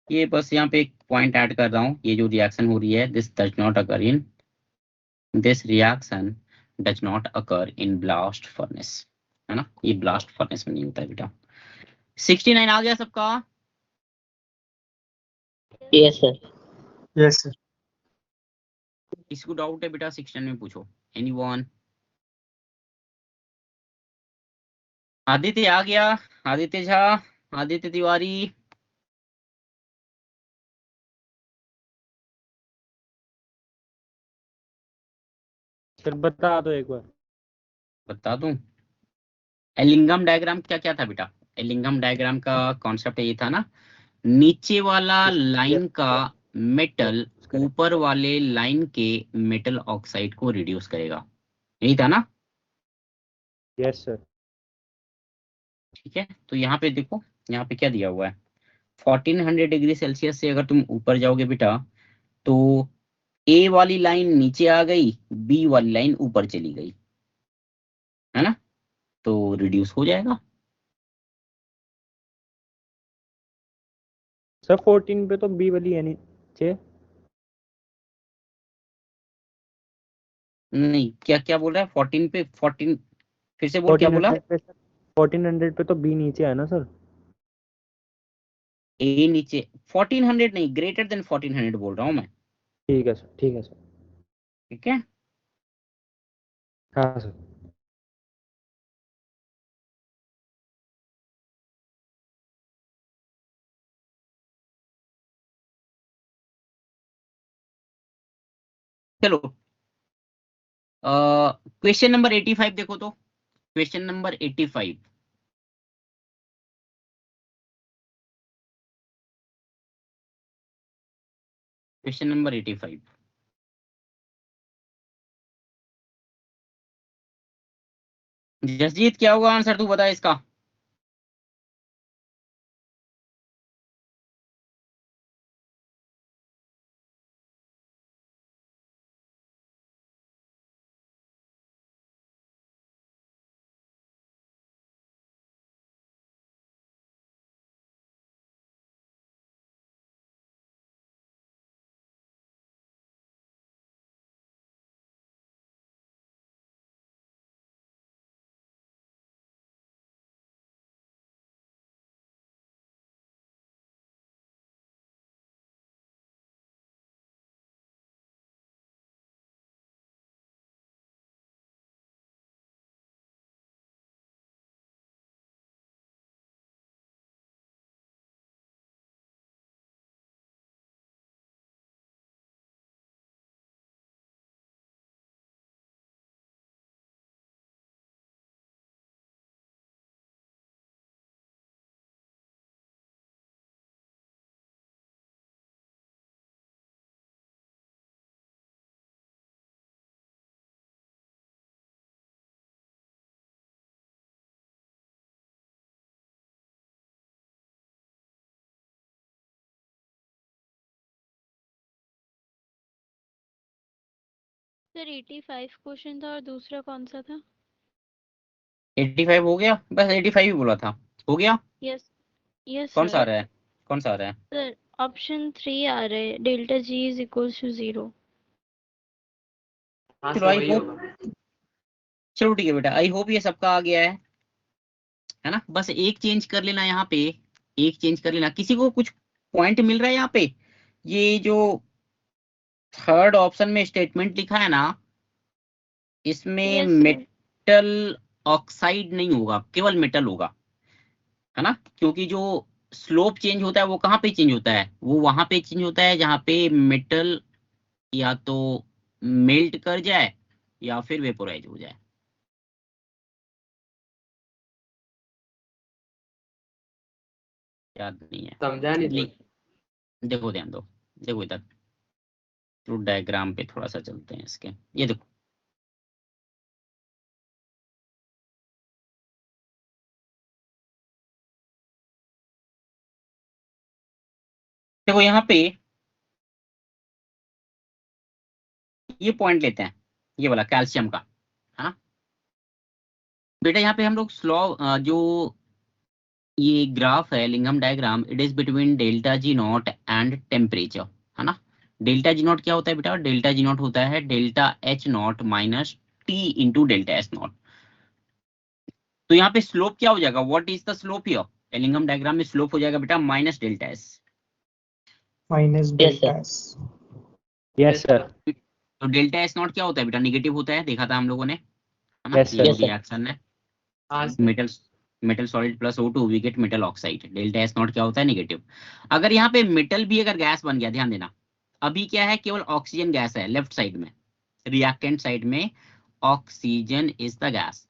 Speaker 1: ये बस यहाँ पे एक पॉइंट ऐड कर रहा हूँ, ये जो रिएक्शन हो रही है, this does not occur in, this reaction does not occur in blast furnace, है ना? ये ब्लास्ट फर्नेस में नहीं होता है बेटा। 69 आ गया सबका?
Speaker 5: Yes sir.
Speaker 6: Yes sir.
Speaker 1: किसको डाउट है बेटा 69 में, पूछो। एनीवन? आदित्य आ गया, आदित्य झा, आदित्य तिवारी।
Speaker 4: सर बता दो एक बार।
Speaker 1: बता दूं? एलिंगम डायग्राम क्या क्या था बेटा? एलिंगम डायग्राम का कॉन्सेप्ट ये था ना, नीचे वाला लाइन का मेटल ऊपर वाले लाइन के मेटल ऑक्साइड को रिड्यूस करेगा, यही था ना?
Speaker 4: Yes sir.
Speaker 1: ठीक है, तो यहाँ पे देखो, यहाँ पे क्या दिया हुआ है, 1400 डिग्री सेल्सियस से अगर तुम ऊपर जाओगे बेटा, तो ए वाली लाइन नीचे आ गई, बी वाली लाइन ऊपर चली गई, है ना? तो रिड्यूस हो जाएगा।
Speaker 4: सर 14 पे तो बी वाली है नीचे।
Speaker 1: नहीं, क्या क्या बोल रहा है? 14 पे 14, फिर से बोल, क्या बोला?
Speaker 4: 1400 पे सर, 1400 पे तो बी नीचे है ना सर।
Speaker 1: ए नीचे, 1400 नहीं, ग्रेटर देन 1400 बोल रहा हूँ मैं।
Speaker 4: ठीक है सर, ठीक है सर।
Speaker 1: ठीक है,
Speaker 4: हाँ सर।
Speaker 1: चलो क्वेश्चन नंबर 85 देखो तो, question number 85। Question number 85, Jasjeet क्या होगा आंसर, तू बता इसका।
Speaker 7: सर 85 क्वेश्चन था और दूसरा कौन सा था?
Speaker 1: 85 हो गया, बस 85 ही बोला था, हो गया।
Speaker 7: यस यस
Speaker 1: कौन सा आ
Speaker 7: सर।
Speaker 1: रहा है, कौन सा आ रहा है?
Speaker 7: सर ऑप्शन 3 आ रहा है, delta G is equals to 0।
Speaker 2: हाँ
Speaker 1: चलो
Speaker 2: सर
Speaker 1: आई
Speaker 2: वही
Speaker 1: होप,
Speaker 2: होगा।
Speaker 1: चलो ठीक है बेटा, आई होप ये सबका आ गया है ना। बस एक चेंज कर लेना यहाँ पे, एक चेंज कर लेना। किसी को कुछ पॉइंट मिल रहा है यहाँ पे? ये जो थर्ड ऑप्शन में स्टेटमेंट लिखा है ना, इसमें
Speaker 7: यस सर।
Speaker 1: मेटल ऑक्साइड नहीं होगा, केवल मेटल होगा, है ना। क्योंकि जो स्लोप चेंज होता है वो कहाँ पे चेंज होता है, वो वहां पे चेंज होता है जहाँ पे मेटल या तो मेल्ट कर जाए या फिर वेपोराइज हो जाए। याद नहीं है,
Speaker 2: समझा नहीं
Speaker 1: ले-
Speaker 2: सर।
Speaker 1: देखो ध्यान दो, देखो इधर तो डायग्राम पे थोड़ा सा चलते हैं इसके। ये देखो, देखो यहाँ पे ये पॉइंट लेते हैं, ये वाला कैल्शियम का, है ना बेटा। यहाँ पे हम लोग स्लो जो ये ग्राफ है, Ellingham diagram, it is between delta G naught and temperature, है ना। डेल्टा जी नॉट क्या होता है बेटा? डेल्टा जी नॉट होता है delta H not minus T into delta S not. तो यहाँ पे स्लोप क्या हो जाएगा? What is the slope here? Lingam diagram में स्लोप हो जाएगा बेटा minus delta S.
Speaker 6: Minus
Speaker 5: yes
Speaker 6: delta
Speaker 5: sir.
Speaker 6: S.
Speaker 4: Yes sir.
Speaker 1: तो डेल्टा एस नॉट क्या होता है बेटा? निगेटिव होता है, देखा था हम लोगों ने, है ना।
Speaker 4: यस
Speaker 1: ये
Speaker 4: सर।
Speaker 1: जो
Speaker 5: यस सर।
Speaker 1: रिएक्शन है,
Speaker 2: हाँ sir.
Speaker 1: Metal metal solid plus O2 we get metal oxide. Delta S naught क्या होता है? नेगेटिव। अगर यहाँ पे मेटल भी अगर गैस बन गया, ध्यान देना, अभी क्या है, केवल ऑक्सीजन गैस है लेफ्ट साइड में, रिएक्टेंट साइड में ऑक्सीजन इज द गैस।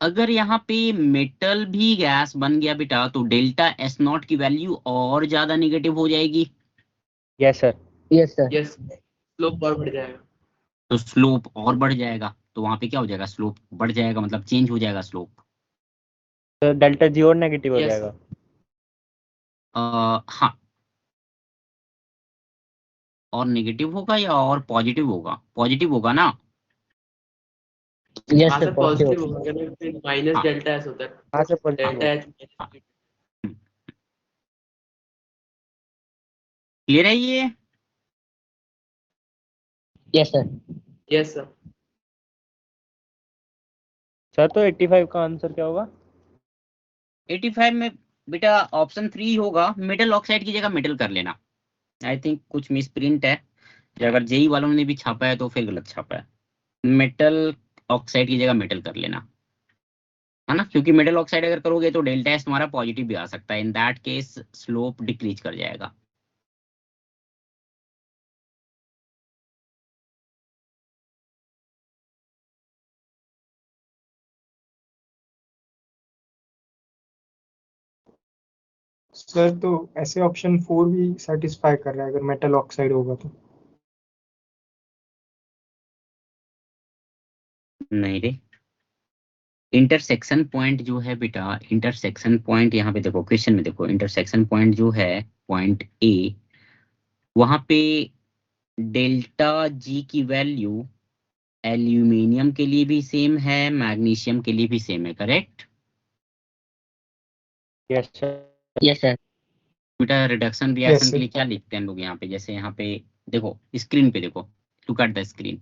Speaker 1: अगर यहाँ पे मेटल भी गैस बन गया बेटा, तो डेल्टा एस नॉट की वैल्यू और ज्यादा निगेटिव हो जाएगी,
Speaker 4: yes sir.
Speaker 5: Yes sir.
Speaker 2: Yes slope और बढ़ जाएगा।
Speaker 1: तो स्लोप और बढ़ जाएगा। तो वहां पे क्या हो जाएगा? स्लोप बढ़ जाएगा, मतलब चेंज हो जाएगा स्लोप।
Speaker 4: तो डेल्टा जी और नेगेटिव हो
Speaker 2: यस
Speaker 4: जाएगा।
Speaker 2: सर।
Speaker 1: हाँ, और नेगेटिव होगा या और पॉजिटिव होगा? पॉजिटिव होगा ना।
Speaker 5: यस
Speaker 2: हाँ
Speaker 5: सर
Speaker 2: सर
Speaker 5: पॉजिटिव।
Speaker 2: पॉजिटिव होगा, अगर फिर माइनस
Speaker 1: हाँ
Speaker 2: डेल्टा एस होता है।
Speaker 4: हाँ सर, पॉजिटिव
Speaker 2: डेल्टा
Speaker 4: होगा।
Speaker 2: एच।
Speaker 1: हाँ, क्लियर है ये?
Speaker 5: Yes sir.
Speaker 2: Yes sir.
Speaker 4: Sir तो 85 का आंसर क्या होगा?
Speaker 1: 85 में बेटा ऑप्शन 3 होगा, मेटल ऑक्साइड की जगह मेटल कर लेना। आई थिंक कुछ मिस प्रिंट है, या अगर जेई वालों ने भी छापा है तो फिर गलत छापा है। मेटल ऑक्साइड की जगह मेटल कर लेना, है ना। क्योंकि मेटल ऑक्साइड अगर करोगे तो डेल्टा एस तुम्हारा पॉजिटिव भी आ सकता है, in that case slope decrease कर जाएगा।
Speaker 6: सर तो ऐसे ऑप्शन 4 भी सेटिस्फाई कर रहा है अगर मेटल ऑक्साइड होगा तो।
Speaker 1: नहीं रे, इंटरसेक्शन पॉइंट जो है बेटा, इंटरसेक्शन पॉइंट यहाँ पे देखो, क्वेश्चन में देखो, इंटरसेक्शन पॉइंट जो है पॉइंट ए, वहां पे डेल्टा जी की वैल्यू एल्यूमिनियम के लिए भी सेम है, मैग्नीशियम के लिए भी सेम है, correct
Speaker 4: yes sir.
Speaker 5: Yes sir.
Speaker 1: बेटा। रिडक्शन
Speaker 6: यस
Speaker 1: रिएक्शन के
Speaker 6: सर।
Speaker 1: लिए क्या लिखते हैं लोग यहाँ पे? जैसे यहाँ पे देखो, स्क्रीन पे देखो, look at the screen.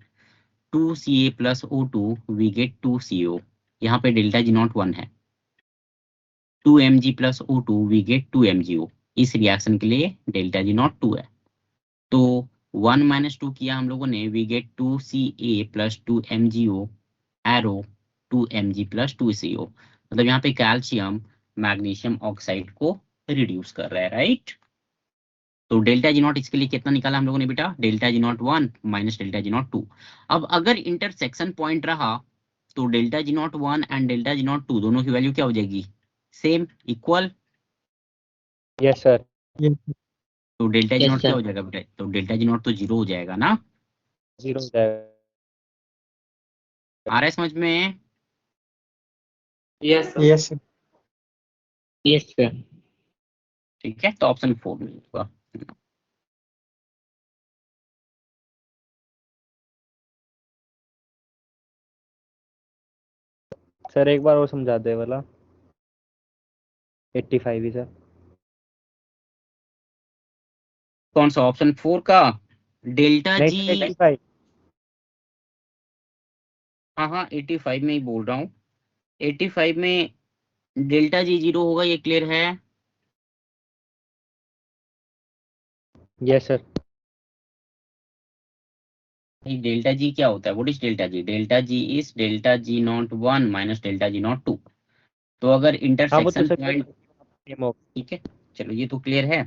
Speaker 1: 2Ca plus O2 we get 2CO। यहाँ पे डेल्टा जी नॉट 1 है। 2Mg plus O2 we gate 2MgO। इस रिएक्शन के लिए डेल्टा जी नॉट 2 है। तो 1 माइनस 2 किया हम लोगों ने, we get 2Ca plus 2MgO arrow 2Mg plus 2CO। मतलब यहाँ पे कैल्शियम मैग्नीशियम ऑक्साइड को रिड्यूस कर रहा है, राइट। तो डेल्टा जी नॉट इसके लिए कितना निकाला हम लोगों ने बेटा? Delta G not 1 minus delta G not 2। अब अगर इंटरसेक्शन पॉइंट रहा तो delta G not 1 and delta G not 2 दोनों की वैल्यू क्या हो जाएगी? Same, equal.
Speaker 4: Yes sir.
Speaker 1: तो डेल्टा जी
Speaker 5: यस
Speaker 1: नॉट क्या
Speaker 5: सर।
Speaker 1: हो जाएगा बेटा? तो डेल्टा जी नॉट तो जीरो हो जाएगा ना।
Speaker 4: 0 हो जाएगा।
Speaker 1: आ रहा है समझ में?
Speaker 2: Yes sir.
Speaker 6: Yes sir.
Speaker 5: Yes sir.
Speaker 1: ठीक है, तो ऑप्शन 4 में होगा।
Speaker 4: सर एक बार और समझा दे वाला। 85 ही सर।
Speaker 1: कौन सा ऑप्शन 4 का डेल्टा
Speaker 4: नहीं
Speaker 1: जी?
Speaker 4: सर 85।
Speaker 1: हाँ हाँ 85 में ही बोल रहा हूँ। 85 में डेल्टा जी 0 होगा, ये क्लियर है?
Speaker 4: Yes sir.
Speaker 1: डेल्टा जी क्या होता है? What is delta G? Delta G is delta G not 1 minus delta G not 2। तो अगर
Speaker 4: हाँ वो तो
Speaker 1: इंटरसेक्शन
Speaker 4: सर
Speaker 1: पॉइंट,
Speaker 4: सेम होगा।
Speaker 1: ठीक है, चलो ये तो क्लियर है।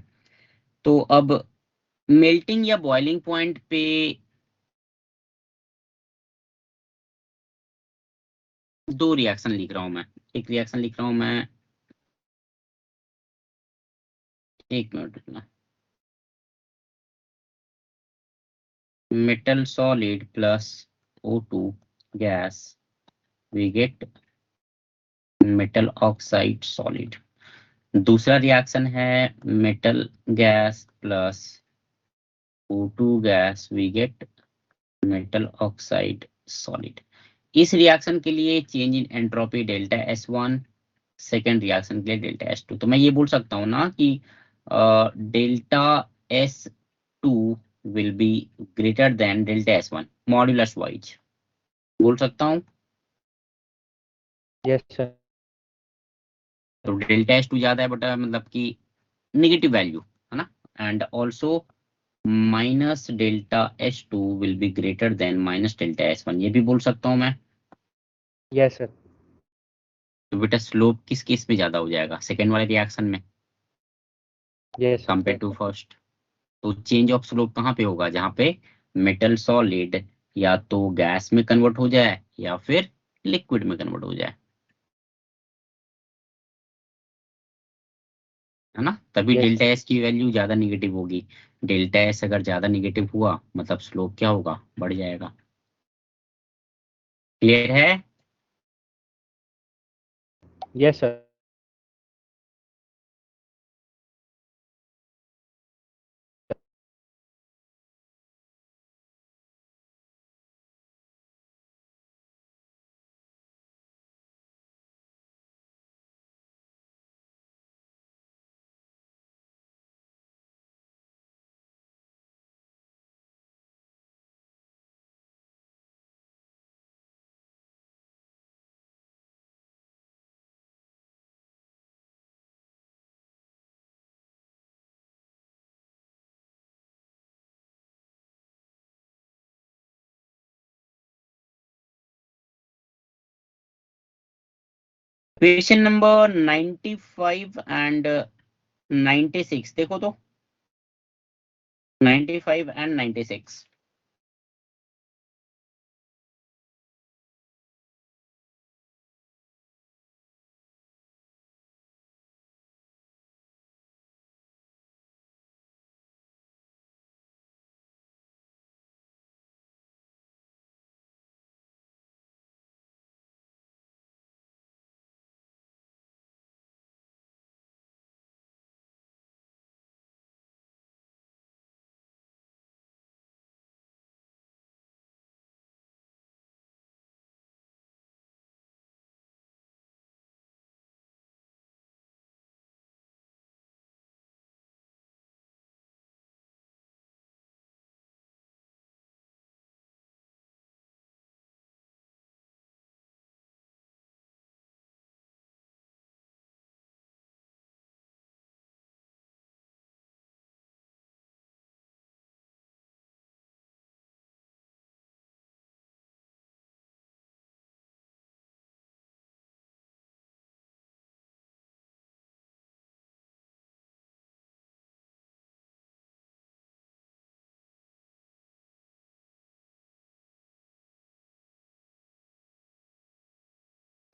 Speaker 1: तो अब मेल्टिंग या बॉइलिंग पॉइंट पे दो रिएक्शन लिख रहा हूं मैं। एक रिएक्शन लिख रहा हूं मैं, एक मिनट रुकना। Metal solid plus O2 gas, we get metal oxide solid. दूसरा रिएक्शन है metal gas plus O2 gas, we get metal oxide solid. इस रिएक्शन के लिए change in entropy delta S1, second reaction के लिए डेल्टा S2। तो मैं ये बोल सकता हूँ ना कि delta S2 will be greater than delta S1 modulus wise, बोल सकता हूँ।
Speaker 4: Yes sir.
Speaker 1: तो डेल्टा S2 ज्यादा है, बट मतलब कि नेगेटिव वैल्यू है ना। And also minus delta S2 will be greater than minus delta S1, ये भी बोल सकता हूँ मैं।
Speaker 4: Yes sir.
Speaker 1: तो बेटा स्लोप किस केस में ज्यादा हो जाएगा? सेकेंड वाले रिएक्शन में
Speaker 4: yes
Speaker 1: compare
Speaker 4: sir.
Speaker 1: To first. तो चेंज ऑफ स्लोप कहाँ पे होगा? जहाँ पे मेटल सॉलिड या तो गैस में कन्वर्ट हो जाए या फिर लिक्विड में कन्वर्ट हो जाए, है ना। तभी
Speaker 4: यस
Speaker 1: डेल्टा एस की वैल्यू ज्यादा निगेटिव होगी। डेल्टा एस अगर ज्यादा निगेटिव हुआ मतलब स्लोप क्या होगा? बढ़ जाएगा। क्लियर है?
Speaker 4: Yes sir.
Speaker 1: Question number 95 and 96 देखो तो। 95 एंड 96।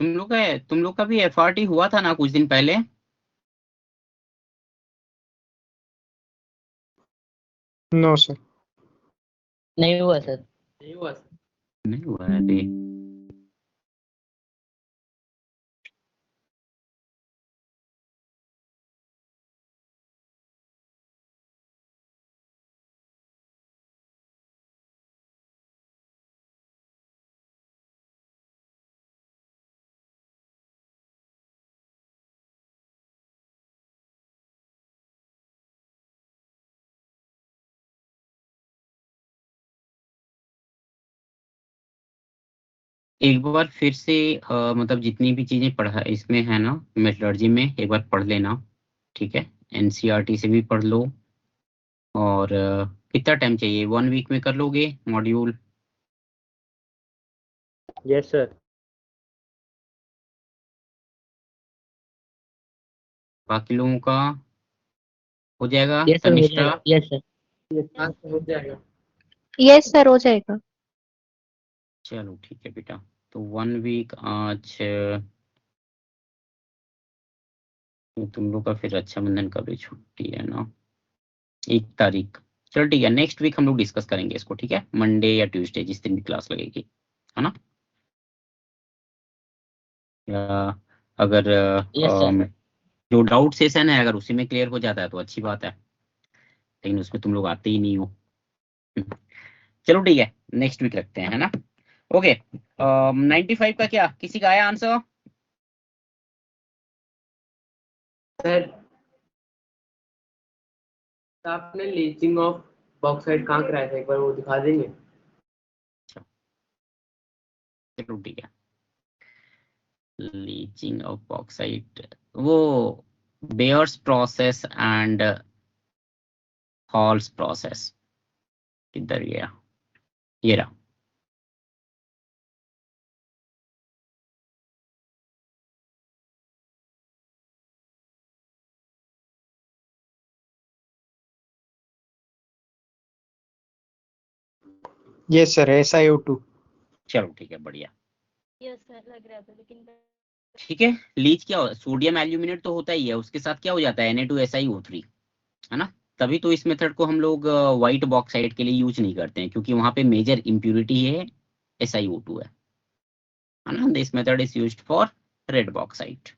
Speaker 1: तुम लोग का भी FRT हुआ था ना कुछ दिन पहले?
Speaker 6: No sir.
Speaker 5: नहीं हुआ सर।
Speaker 1: नहीं हुआ है अभी। एक बार फिर से मतलब जितनी भी चीजें पढ़ा इसमें है ना मेथोडोलॉजी में, एक बार पढ़ लेना, ठीक है। एनसीईआरटी से भी पढ़ लो। और कितना टाइम चाहिए, 1 वीक में कर लोगे मॉड्यूल?
Speaker 4: Yes sir.
Speaker 1: बाकी लोगों का हो जाएगा?
Speaker 5: यस सर, हो
Speaker 1: तनिष्ठा?
Speaker 5: जाएगा। Yes sir.
Speaker 2: हाँ हो जाएगा।
Speaker 7: यस सर, हो जाएगा।
Speaker 1: चलो ठीक है बेटा। तो 1 वीक आज तुम लोग का फिर रक्षाबंधन का भी छुट्टी है ना, 1 तारीख। चलो ठीक है, नेक्स्ट वीक हम लोग डिस्कस करेंगे इसको, ठीक है, मंडे या ट्यूसडे जिस दिन भी क्लास लगेगी, है ना। या अगर
Speaker 5: यस सर।
Speaker 1: जो डाउट सेशन है अगर उसी में क्लियर हो जाता है तो अच्छी बात है, लेकिन उसमें तुम लोग आते ही नहीं हो। चलो ठीक है, नेक्स्ट वीक रखते हैं, है ना। ओके। 95 का क्या किसी का आया आंसर?
Speaker 2: सर आपने लीचिंग ऑफ बॉक्साइट कहाँ कराया था, एक बार वो दिखा देंगे?
Speaker 1: चलो ठीक है। लीचिंग ऑफ बॉक्साइट, वो bears process and halls process किधर गया, ये रहा।
Speaker 6: Yes sir, SiO2।
Speaker 1: चलो ठीक है, बढ़िया।
Speaker 7: यस सर, लग रहा था लेकिन
Speaker 1: ठीक है, लीच क्या हो, सोडियम एल्यूमिनेट तो होता ही है, उसके साथ क्या हो जाता है Na2SiO3, है ना। तभी तो इस मेथड को हम लोग व्हाइट बॉक्साइट के लिए यूज नहीं करते हैं, क्योंकि वहां पे मेजर इम्प्यूरिटी है SiO2 है ना। This method is used for red bauxite,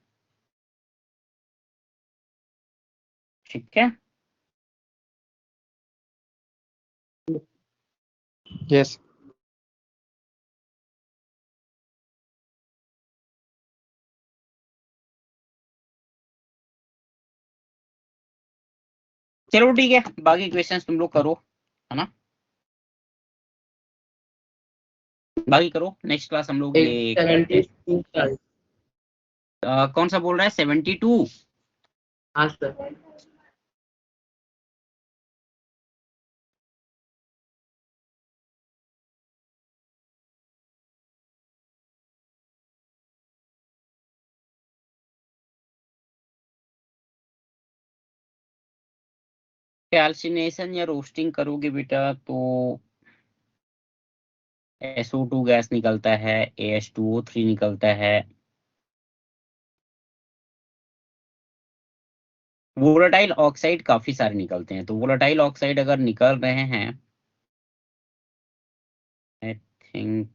Speaker 1: ठीक है।
Speaker 6: यस।
Speaker 1: चलो ठीक है, बाकी क्वेश्चंस तुम लोग करो, है ना। बाकी करो, नेक्स्ट क्लास हम लोग ये करते हैं।
Speaker 2: 72
Speaker 1: कौन सा बोल रहा है 72?
Speaker 2: हाँ सर।
Speaker 1: कैल्सिनेशन या रोस्टिंग करोगे बेटा तो SO2 गैस निकलता है, AH2O3 निकलता है, वोलेटाइल ऑक्साइड काफी सारे निकलते हैं। तो वोलेटाइल ऑक्साइड अगर निकल रहे हैं, आई थिंक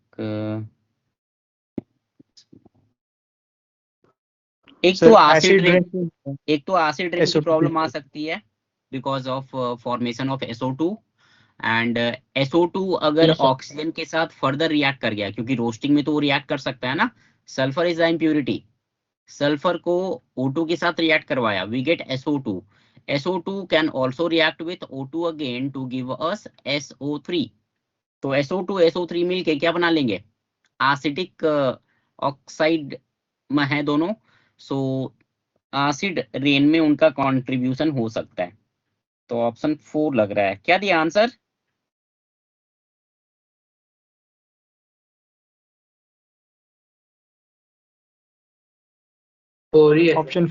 Speaker 1: एक तो
Speaker 6: sir
Speaker 1: acid
Speaker 6: acid
Speaker 1: rain,
Speaker 6: rain
Speaker 1: एक तो एसिड रेन की
Speaker 6: SO2।
Speaker 1: प्रॉब्लम आ सकती है because of formation of SO2। And SO2 अगर
Speaker 5: यस सर।
Speaker 1: ऑक्सीजन के साथ फर्दर रिएक्ट कर गया, क्योंकि रोस्टिंग में तो वो रिएक्ट कर सकता है ना, sulphur is the impurity, sulphur को O2 के साथ रिएक्ट करवाया, we get SO2। SO2 can also react with O2 again to give us SO3। तो SO2 SO3 मिलके क्या बना लेंगे, एसिडिक ऑक्साइड में है दोनों। सो एसिड रेन में उनका कंट्रीब्यूशन हो सकता है। तो ऑप्शन 4 लग रहा है, क्या दिया आंसर?
Speaker 2: हो रही है
Speaker 6: ऑप्शन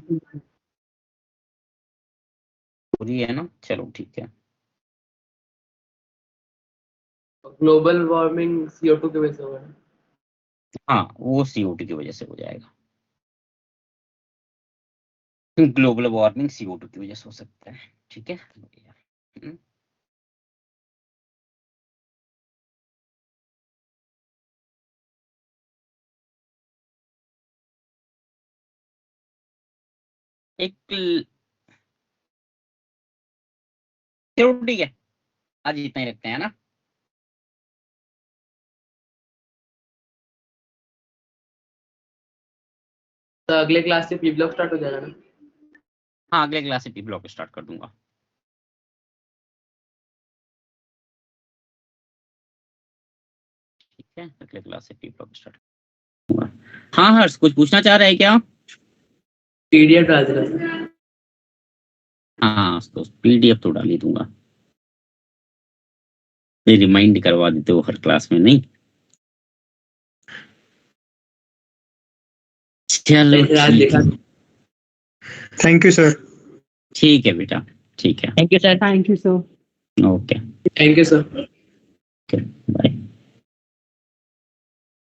Speaker 1: पूरी है ना, चलो ठीक है।
Speaker 2: ग्लोबल वार्मिंग CO2 की वजह से हुआ है।
Speaker 1: हाँ वो CO2 की वजह से हो जाएगा, ग्लोबल वार्मिंग CO2 की वजह से हो सकता है, ठीक है। हम्म, एक चलो ठीक है, आज इतना ही रखते हैं ना।
Speaker 2: तो अगले क्लास से पी ब्लॉक स्टार्ट हो जाएगा ना?
Speaker 1: हाँ अगले क्लास से P ब्लॉक स्टार्ट कर दूंगा, ठीक है, अगले क्लास से P ब्लॉक स्टार्ट। हाँ हर्ष, कुछ पूछना चाह रहे हैं क्या?
Speaker 2: पीडीएफ डाल देना।
Speaker 1: हाँ तो पीडीएफ तो डाल ही दूंगा, ये रिमाइंड करवा देते हो हर क्लास में, नहीं? चलो
Speaker 2: रात
Speaker 1: ठीक
Speaker 2: दिखा।
Speaker 1: है,
Speaker 6: थैंक यू सर।
Speaker 1: ठीक है बेटा, ठीक है,
Speaker 5: thank you sir.
Speaker 2: Thank you sir.
Speaker 1: Okay,
Speaker 2: thank you sir.
Speaker 1: Bye.